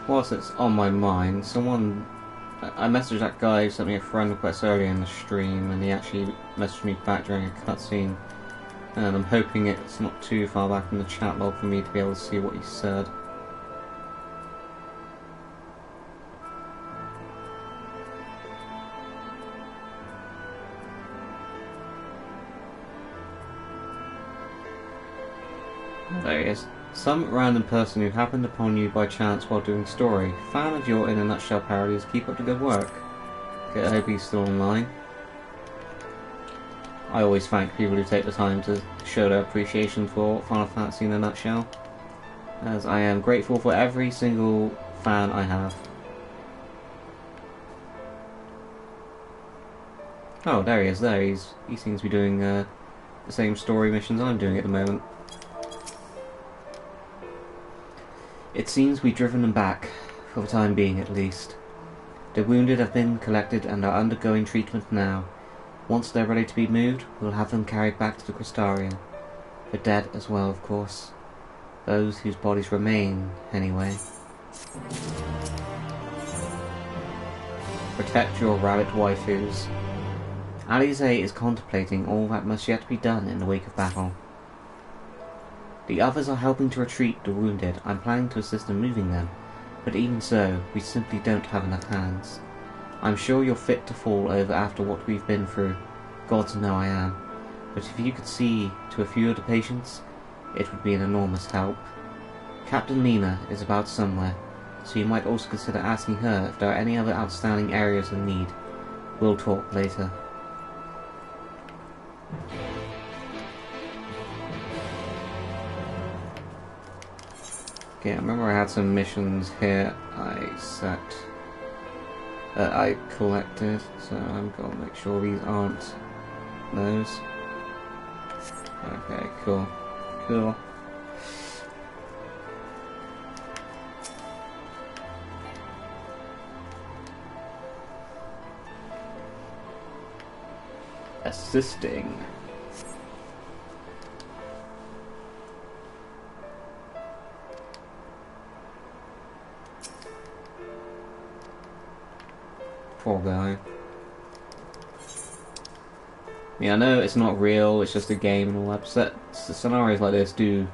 Whilst it's on my mind, I messaged that guy who sent me a friend request earlier in the stream, and he actually messaged me back during a cutscene, and I'm hoping it's not too far back in the chat log for me to be able to see what he said. There he is. Some random person who happened upon you by chance while doing story. Fan of your In a Nutshell parodies, keep up the good work. Okay, I hope he's still online. I always thank people who take the time to show their appreciation for Final Fantasy in a Nutshell, as I am grateful for every single fan I have. Oh, there he is, there. He seems to be doing the same story missions I'm doing at the moment. It seems we've driven them back, for the time being at least. The wounded have been collected and are undergoing treatment now. Once they're ready to be moved, we'll have them carried back to the Crystarium. The dead as well, of course. Those whose bodies remain, anyway. Protect your rabbit waifus. Alize is contemplating all that must yet be done in the wake of battle. The others are helping to retreat the wounded. I'm planning to assist in moving them, but even so, we simply don't have enough hands. I'm sure you're fit to fall over after what we've been through. Gods know I am. But if you could see to a few of the patients, it would be an enormous help. Captain Lena is about somewhere, so you might also consider asking her if there are any other outstanding areas of need. We'll talk later. Okay, I remember I had some missions here I collected, so I'm gonna make sure these aren't those. Okay, cool. Cool. Assisting. Poor guy. I mean, I know it's not real, it's just a game and all that, but scenarios like this do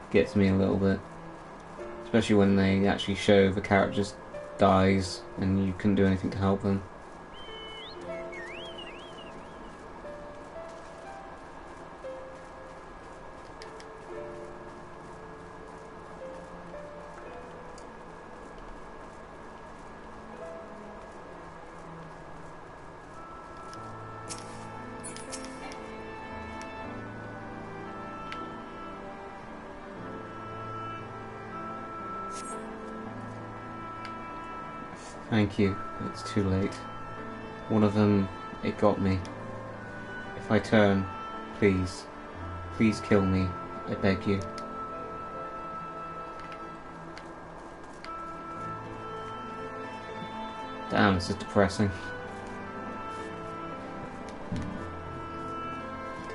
get to me a little bit. Especially when they actually show the character just dies and you couldn't do anything to help them. Thank you, it's too late. One of them, it got me. If I turn, please, please kill me, I beg you. Damn, this is depressing.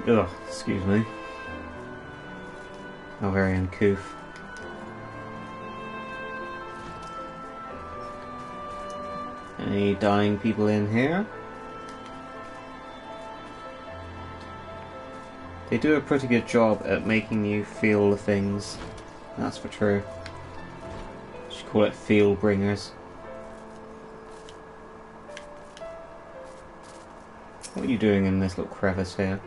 Ugh, excuse me. How very uncouth. Any dying people in here? They do a pretty good job at making you feel the things. That's for true. Should call it feel bringers. What are you doing in this little crevice here?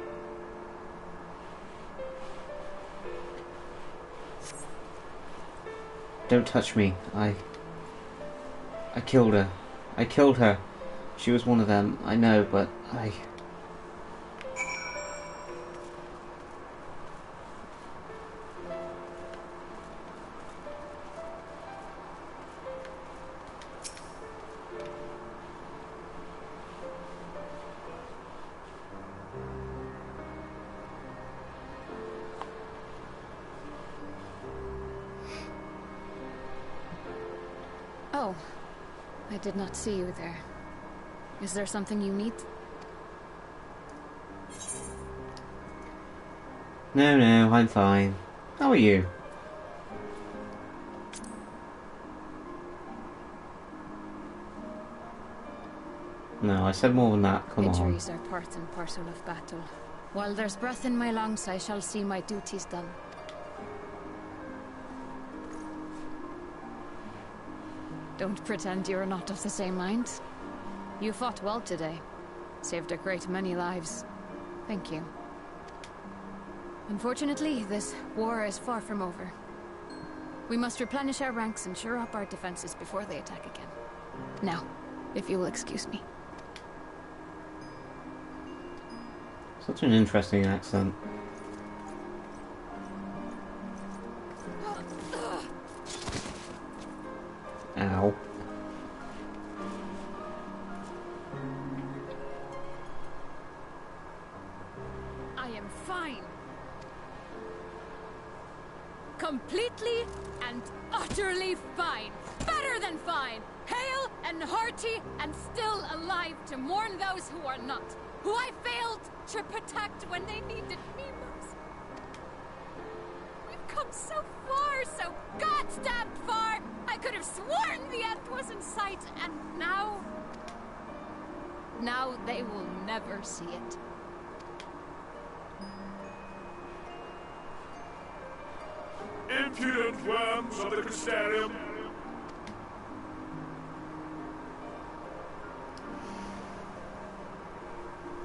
Don't touch me. I killed her. I killed her. She was one of them, I know, but I... Oh. I did not see you there. Is there something you need? No, I'm fine. How are you? No, I said more than that, come on. Injuries are part and parcel of battle. While there's breath in my lungs, I shall see my duties done. Don't pretend you're not of the same mind. You fought well today. Saved a great many lives. Thank you. Unfortunately, this war is far from over. We must replenish our ranks and shore up our defenses before they attack again. Now, if you will excuse me. Such an interesting accent. Ow. I am fine. Completely and utterly fine. Better than fine. Hale and hearty and still alive to mourn those who are not. Who I failed to protect when they needed me most. We've come so far, so goddamn far! I could have sworn the end was in sight, and now... Now they will never see it. impudent worms of the Crystarium.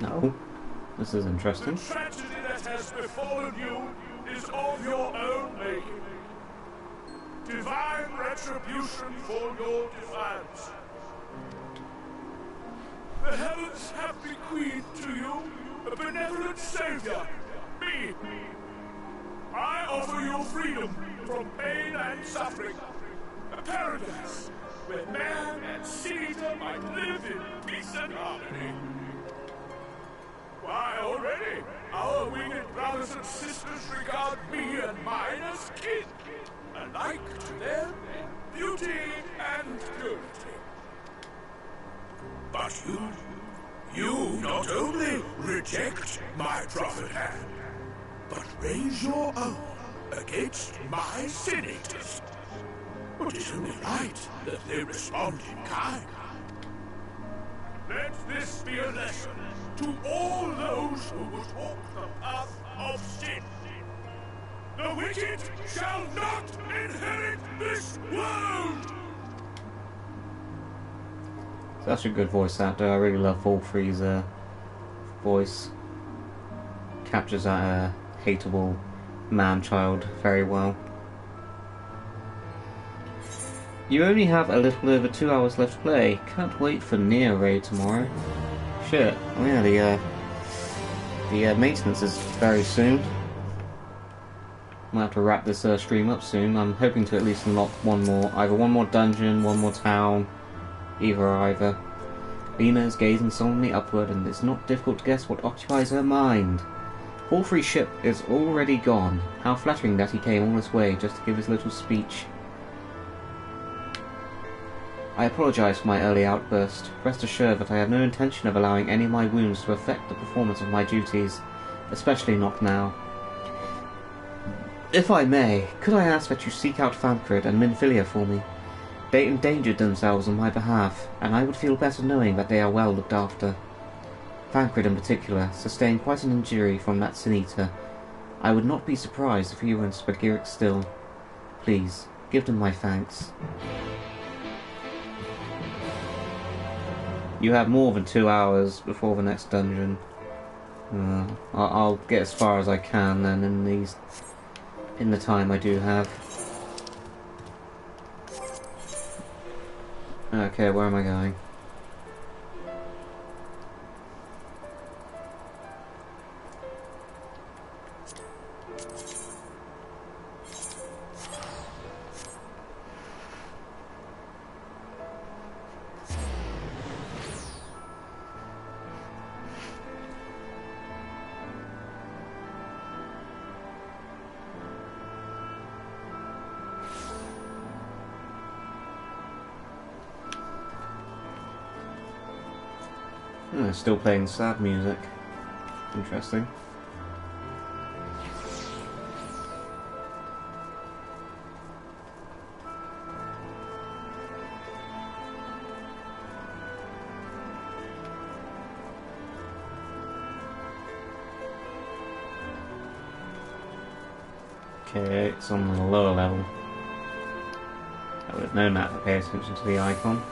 No. This is interesting. The tragedy that has befallen you is of your own making. Divine retribution for your defiance. The heavens have bequeathed to you a benevolent savior, me. I offer you freedom from pain and suffering. A paradise where man and senator might live in peace and harmony. Why, already, our winged brothers and sisters regard me and mine as kin, alike to them in beauty and purity. But you not only reject my prophet hand, but raise your own against my senators. It is only right that they respond in kind. Let this be a lesson to all those who would walk the path of sin. The wicked shall not inherit this world! Such a good voice actor. I really love Volfrey's voice. Captures that hateable man-child very well. You only have a little over 2 hours left to play. Can't wait for Neo Raid tomorrow. Shit. Oh yeah, the maintenance is very soon. Might have to wrap this stream up soon. I'm hoping to at least unlock either one more dungeon, one more town. Either. Lena is gazing solemnly upward, and it's not difficult to guess what occupies her mind. Volfrey's ship is already gone. How flattering that he came all this way just to give his little speech. I apologize for my early outburst. Rest assured that I have no intention of allowing any of my wounds to affect the performance of my duties, especially not now. If I may, could I ask that you seek out Thancred and Minfilia for me? They endangered themselves on my behalf, and I would feel better knowing that they are well looked after. Thancred in particular sustained quite an injury from that Sin-Eater. I would not be surprised if he were in Spagyric still. Please, give them my thanks. You have more than 2 hours before the next dungeon. I'll get as far as I can then in the time I do have. Okay, where am I going? Still playing sad music. Interesting. Okay, it's on the lower level. I would have known that to pay attention to the icon.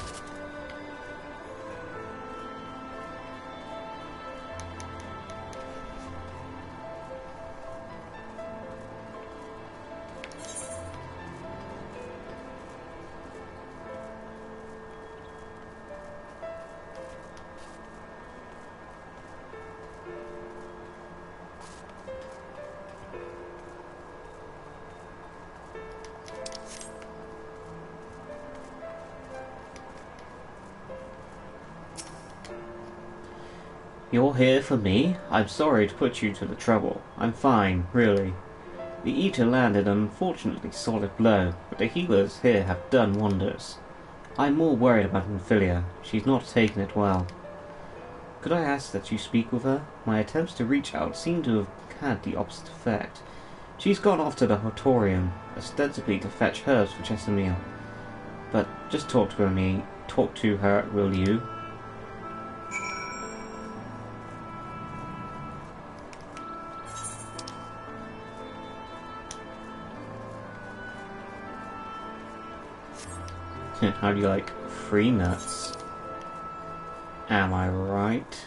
You're here for me? I'm sorry to put you to the trouble. I'm fine, really. The Eater landed an unfortunately solid blow, but the healers here have done wonders. I'm more worried about Minfilia. She's not taken it well. Could I ask that you speak with her? My attempts to reach out seem to have had the opposite effect. She's gone off to the Hortorium, ostensibly to fetch herbs for Chesamil. But just talk to her, will you? How do you like free nuts? Am I right?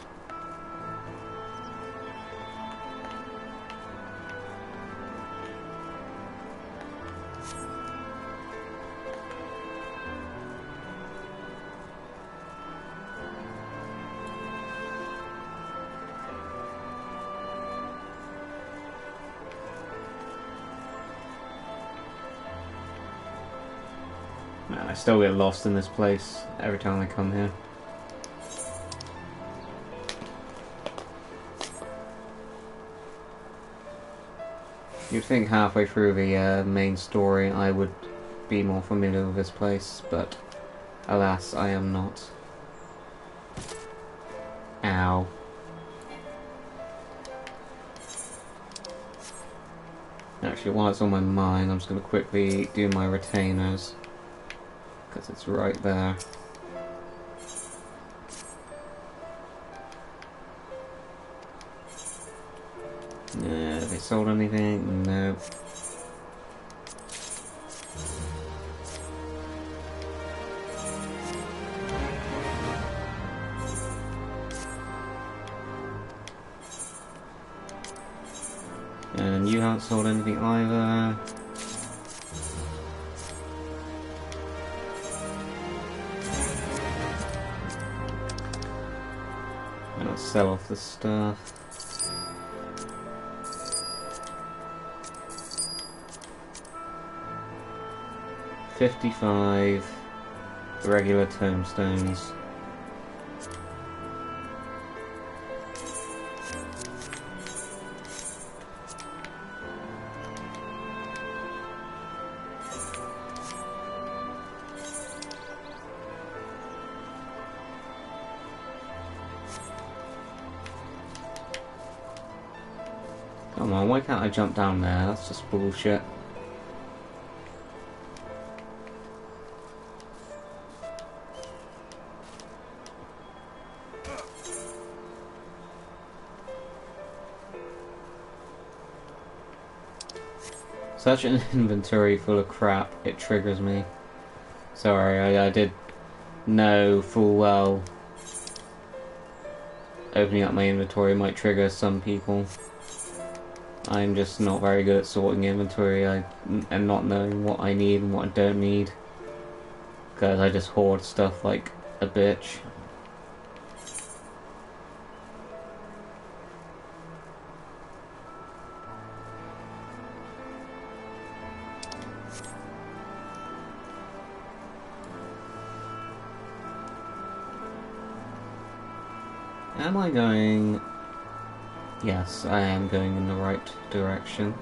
Man, I still get lost in this place every time I come here. You'd think halfway through the main story I would be more familiar with this place, but alas, I am not. Ow. Actually, while it's on my mind, I'm just going to quickly do my retainers, because it's right there. Have they sold anything? No. And you haven't sold anything either. And I'll sell off the stuff. $55 regular tombstones. Come on, why can't I jump down there? That's just bullshit. Such an inventory full of crap, it triggers me. Sorry, I did know full well opening up my inventory might trigger some people. I'm just not very good at sorting inventory and not knowing what I need and what I don't need. Because I just hoard stuff like a bitch. Am I going... Yes, I am going in the right direction.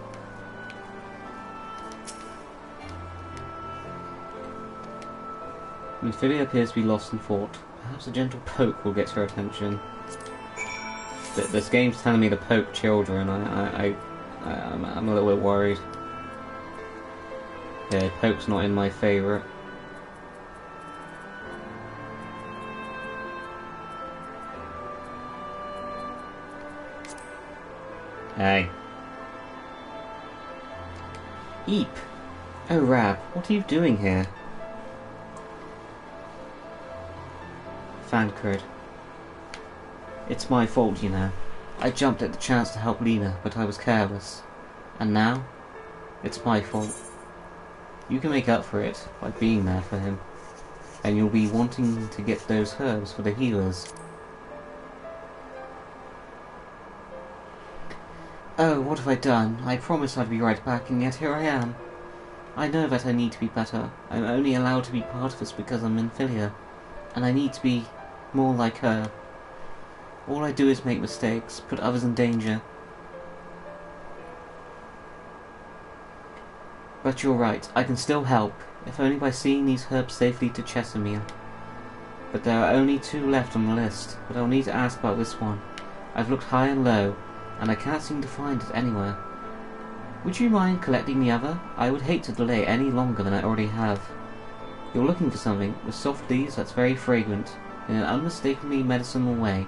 Ophelia appears to be lost in thought. Perhaps a gentle poke will get her attention. This game's telling me to poke children. I'm a little bit worried. Yeah, poke's not in my favourite. Hey. Eep! Oh, Rab, what are you doing here? Fancred. It's my fault, you know. I jumped at the chance to help Lena, but I was careless. And now? It's my fault. You can make up for it by being there for him. And you'll be wanting to get those herbs for the healers. Oh, what have I done? I promised I'd be right back, and yet here I am. I know that I need to be better. I'm only allowed to be part of this because I'm in Philia, and I need to be more like her. All I do is make mistakes, put others in danger. But you're right, I can still help, if only by seeing these herbs safely to Chesamere. But there are only 2 left on the list, but I'll need to ask about this one. I've looked high and low, and I can't seem to find it anywhere. Would you mind collecting the other? I would hate to delay any longer than I already have. You're looking for something with soft leaves that's very fragrant, in an unmistakably medicinal way.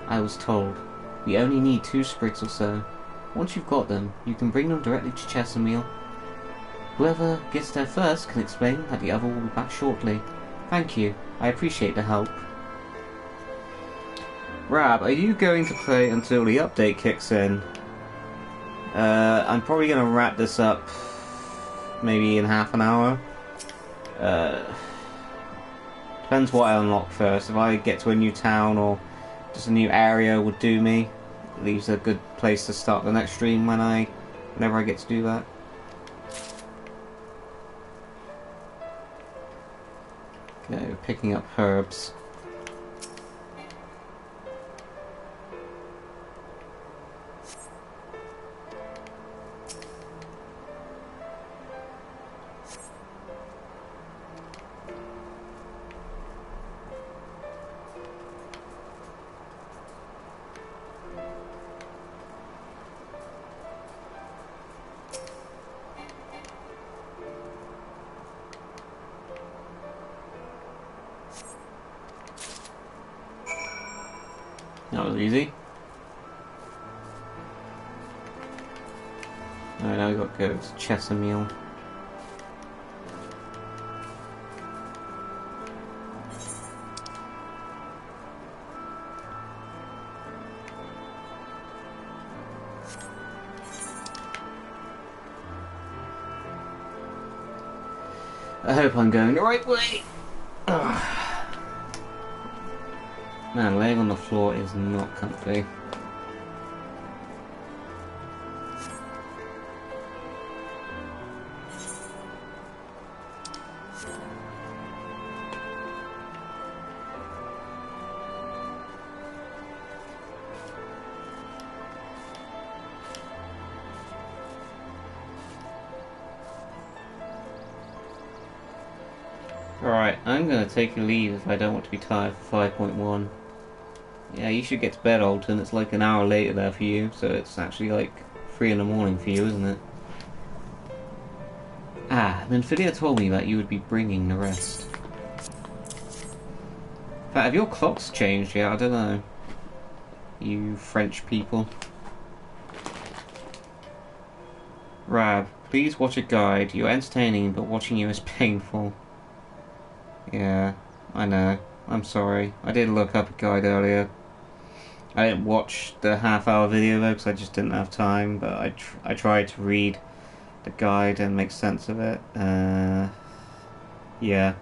I was told. We only need 2 sprigs or so. Once you've got them, you can bring them directly to Chesamere. Whoever gets there first can explain that the other will be back shortly. Thank you. I appreciate the help. Rab, are you going to play until the update kicks in? I'm probably going to wrap this up maybe in half an hour. Depends what I unlock first. If I get to a new town or just a new area would do me. Leaves a good place to start the next stream whenever I get to do that. Okay, picking up herbs. That was easy. Alright, now we've got to go to Chesameal. I hope I'm going the right way. Ugh. Man, laying on the floor is not comfy. Alright, I'm gonna take a leave if I don't want to be tired for 5.1. Yeah, you should get to bed, Alton. It's like an hour later there for you, so it's actually like 3 in the morning for you, isn't it? Ah, Minfidia told me that you would be bringing the rest. In fact, have your clocks changed yet? I don't know. You French people. Rab, please watch a guide. You're entertaining, but watching you is painful. Yeah, I know. I'm sorry. I did look up a guide earlier. I didn't watch the half-hour video though because I just didn't have time, but I tried to read the guide and make sense of it. Yeah.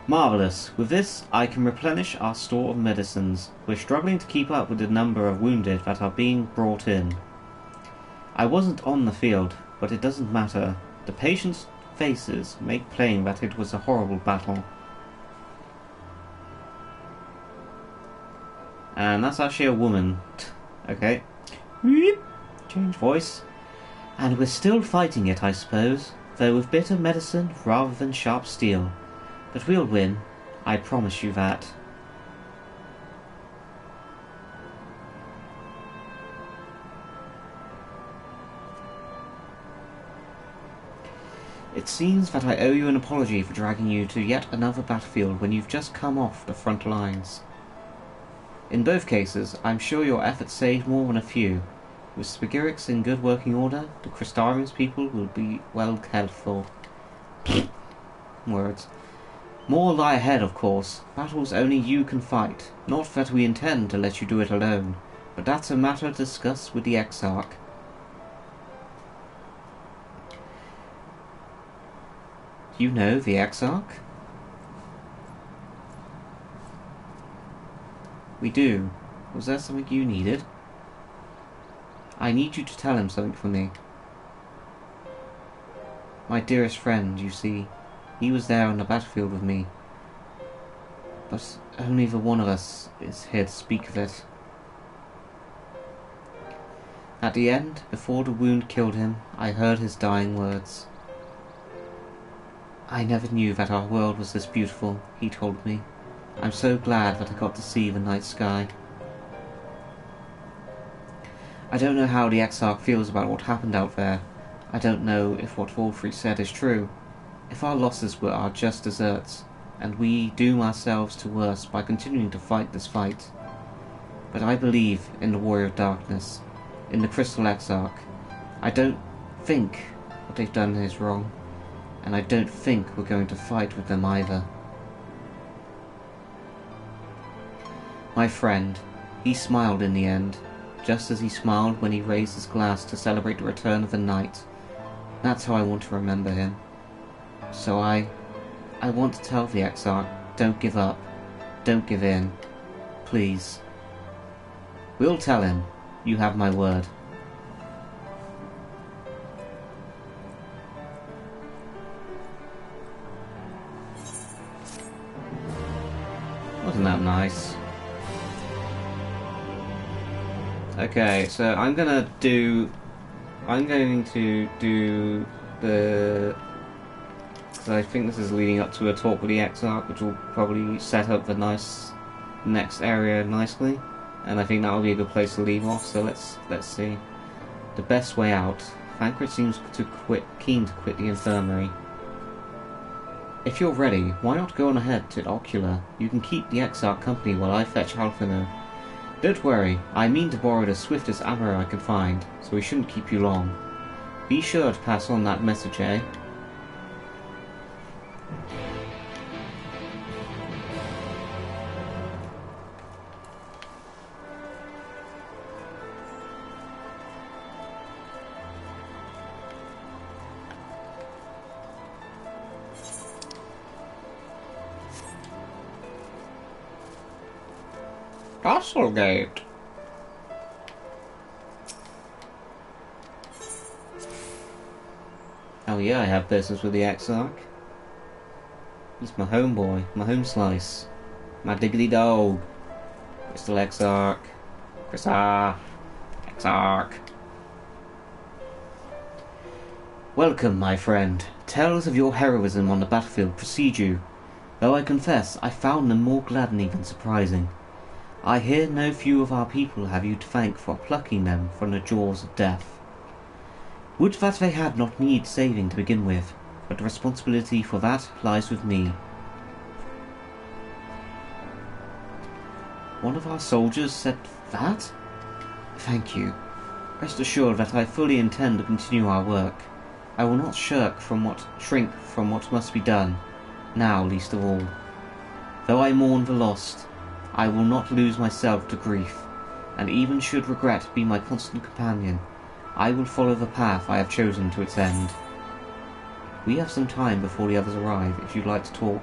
Marvellous. With this, I can replenish our store of medicines. We're struggling to keep up with the number of wounded that are being brought in. I wasn't on the field, but it doesn't matter. The patients' faces make plain that it was a horrible battle. And that's actually a woman. Okay. Change voice. And we're still fighting it, I suppose, though with bitter medicine rather than sharp steel. But we'll win. I promise you that. It seems that I owe you an apology for dragging you to yet another battlefield when you've just come off the front lines. In both cases, I'm sure your efforts saved more than a few. With Spagyrix in good working order, the Crystarium's people will be well cared for. Words. More lie ahead, of course. Battles only you can fight. Not that we intend to let you do it alone, but that's a matter discussed with the Exarch. You know the Exarch? We do. Was there something you needed? I need you to tell him something for me. My dearest friend, you see. He was there on the battlefield with me. But only the one of us is here to speak of it. At the end, before the wound killed him, I heard his dying words. I never knew that our world was this beautiful, he told me. I'm so glad that I got to see the night sky. I don't know how the Exarch feels about what happened out there. I don't know if what Wolfrey said is true. If our losses were our just deserts, and we doom ourselves to worse by continuing to fight this fight. But I believe in the Warrior of Darkness, in the Crystal Exarch. I don't think What they've done is wrong. And I don't think we're going to fight with them either. My friend, he smiled in the end, just as he smiled when he raised his glass to celebrate the return of the night. That's how I want to remember him. So I want to tell the Exarch, don't give up. Don't give in. Please. We'll tell him. You have my word. Wasn't that nice? Okay, so I'm going to do the... because I think this is leading up to a talk with the Exarch, which will probably set up the next area nicely. And I think that will be a good place to leave off, so let's see. The best way out. Thancred seems keen to quit the infirmary. If you're ready, why not go on ahead to Ocular? You can keep the Exarch company while I fetch Alphino. Don't worry, I mean to borrow the swiftest arrow I can find, so we shouldn't keep you long. Be sure to pass on that message, eh? Castlegate. Oh yeah, I have business with the Exarch. He's my homeboy, my home slice, my diggity dog. Crystal Exarch. Exarch. Welcome, my friend. Tales of your heroism on the battlefield precede you, though I confess I found them more gladdening than surprising. I hear no few of our people have you to thank for plucking them from the jaws of death. Would that they had not need saving to begin with, but the responsibility for that lies with me. One of our soldiers said that? Thank you. Rest assured that I fully intend to continue our work. I will not shrink from what must be done, now least of all. Though I mourn the lost, I will not lose myself to grief, and even should regret be my constant companion, I will follow the path I have chosen to its end. We have some time before the others arrive, if you'd like to talk.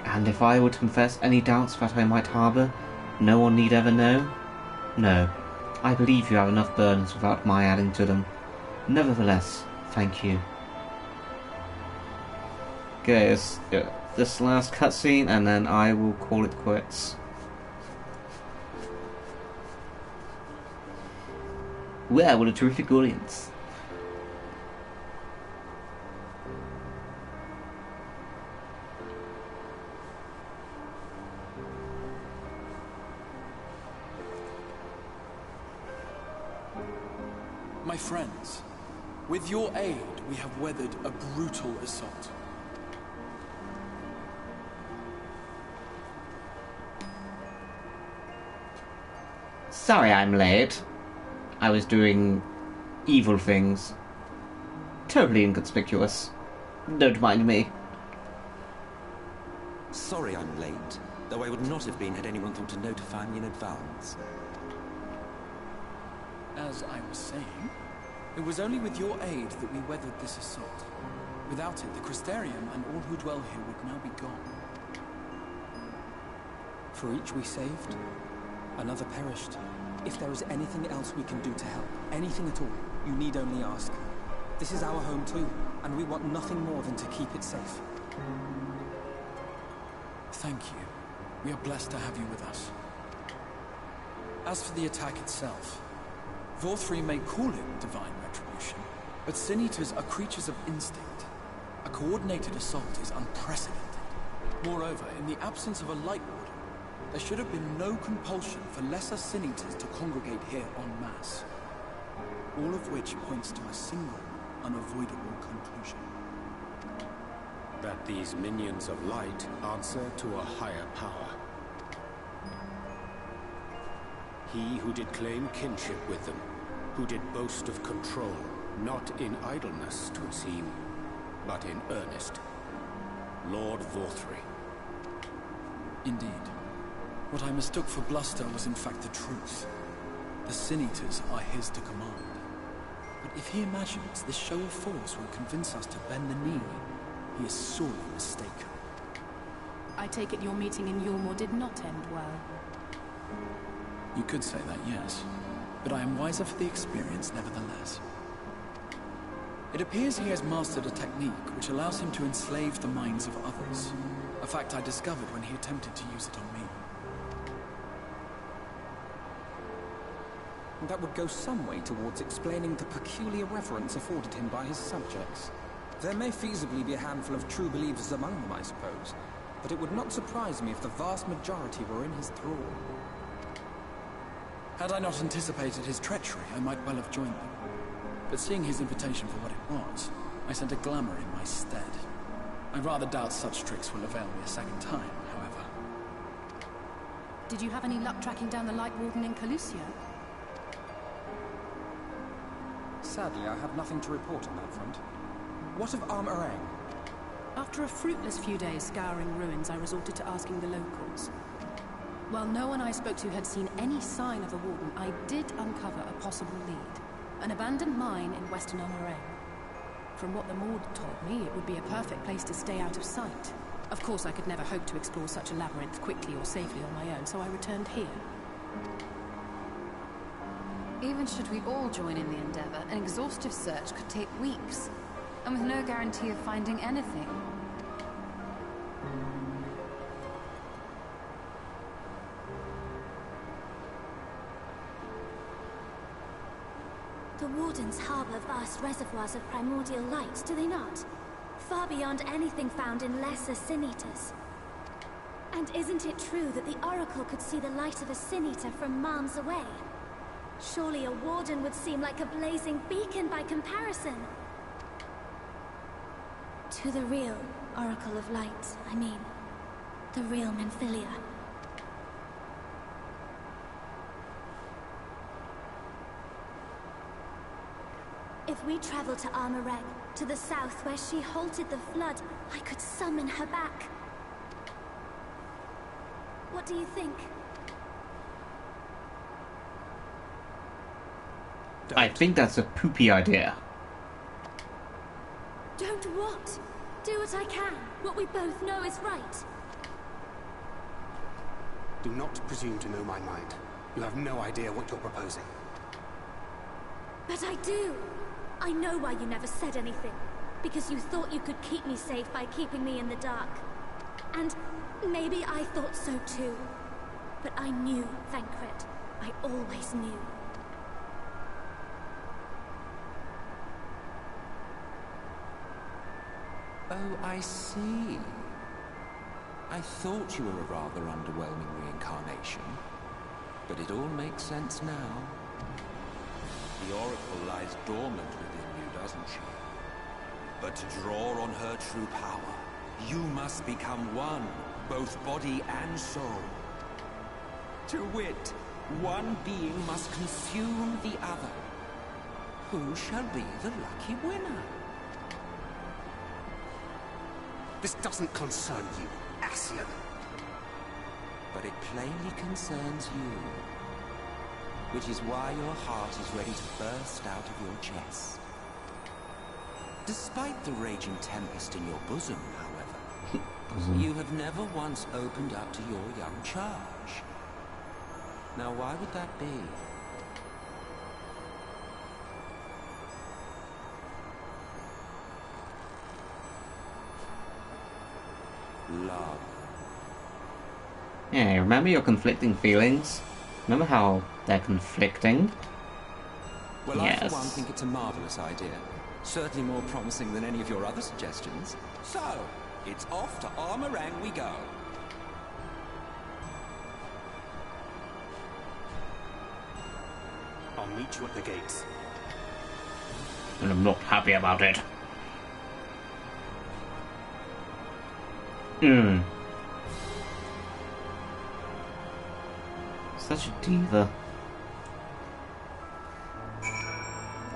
And if I were to confess any doubts that I might harbour, no one need ever know? No, I believe you have enough burdens without my adding to them. Nevertheless, thank you. Okay, it's this last cutscene, and then I will call it quits. Wow, what a terrific audience. My friends, with your aid, we have weathered a brutal assault. Sorry I'm late. I was doing evil things. Totally inconspicuous. Don't mind me. Sorry I'm late, though I would not have been had anyone thought to notify me in advance. As I was saying, it was only with your aid that we weathered this assault. Without it, the Crystarium and all who dwell here would now be gone. For each we saved, another perished. If there is anything else we can do to help, anything at all, you need only ask. This is our home too, and we want nothing more than to keep it safe. Thank you. We are blessed to have you with us. As for the attack itself, Vorthri may call it divine retribution, but Sin Eaters are creatures of instinct. A coordinated assault is unprecedented. Moreover, in the absence of a Light Warden, there should have been no compulsion for lesser Sin Eaters to congregate here en masse. All of which points to a single, unavoidable conclusion. That these minions of light answer to a higher power. He who did claim kinship with them, who did boast of control, not in idleness, 'twould seem, but in earnest. Lord Vorthry. Indeed. What I mistook for bluster was in fact the truth. The Sin Eaters are his to command. But if he imagines this show of force will convince us to bend the knee, he is sorely mistaken. I take it your meeting in Yulmore did not end well. You could say that, yes. But I am wiser for the experience nevertheless. It appears he has mastered a technique which allows him to enslave the minds of others. A fact I discovered when he attempted to use it on me. That would go some way towards explaining the peculiar reverence afforded him by his subjects. There may feasibly be a handful of true believers among them, I suppose, but it would not surprise me if the vast majority were in his thrall. Had I not anticipated his treachery, I might well have joined them. But seeing his invitation for what it was, I sent a glamour in my stead. I rather doubt such tricks will avail me a second time, however. Did you have any luck tracking down the Light Warden in Calusio? Sadly, I have nothing to report on that front. What of Arm-Arang? After a fruitless few days scouring ruins, I resorted to asking the locals. While no one I spoke to had seen any sign of a warden, I did uncover a possible lead. An abandoned mine in western Arm-Arang. From what the Maud told me, it would be a perfect place to stay out of sight. Of course, I could never hope to explore such a labyrinth quickly or safely on my own, so I returned here. Even should we all join in the endeavor, an exhaustive search could take weeks, and with no guarantee of finding anything. The Wardens harbor vast reservoirs of primordial light, do they not? Far beyond anything found in lesser Sin Eaters. And isn't it true that the Oracle could see the light of a Sin Eater from miles away? Surely a Warden would seem like a blazing beacon by comparison. To the real Oracle of Light, I mean. The real Menphilia. If we travel to Arm-Arang, to the south where she halted the flood, I could summon her back. What do you think? I think that's a poopy idea. Don't what? Do what I can. What we both know is right. Do not presume to know my mind. You have no idea what you're proposing. But I do. I know why you never said anything. Because you thought you could keep me safe by keeping me in the dark. And maybe I thought so too. But I knew, Thancred. I always knew. Oh, I see. I thought you were a rather underwhelming reincarnation. But it all makes sense now. The Oracle lies dormant within you, doesn't she? But to draw on her true power, you must become one, both body and soul. To wit, one being must consume the other. Who shall be the lucky winner? This doesn't concern you, Ascian. But it plainly concerns you. Which is why your heart is ready to burst out of your chest. Despite the raging tempest in your bosom, however, you have never once opened up to your young charge. Now why would that be? Love. Yeah, remember your conflicting feelings? Remember how they're conflicting? Well, yes. I for one think it's a marvelous idea. Certainly more promising than any of your other suggestions. So, it's off to Arm-Arang we go. I'll meet you at the gates. And I'm not happy about it. Such a diva.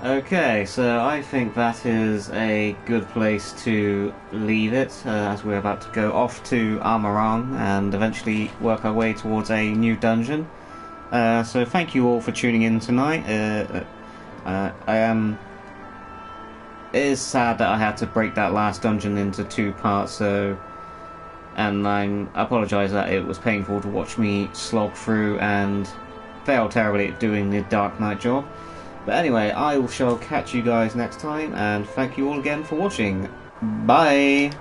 Okay, so I think that is a good place to leave it, as we're about to go off to Amarang and eventually work our way towards a new dungeon. So thank you all for tuning in tonight. It is sad that I had to break that last dungeon into 2 parts, and I apologise that it was painful to watch me slog through and fail terribly at doing the Dark Knight job. But anyway, I shall catch you guys next time, and thank you all again for watching. Bye!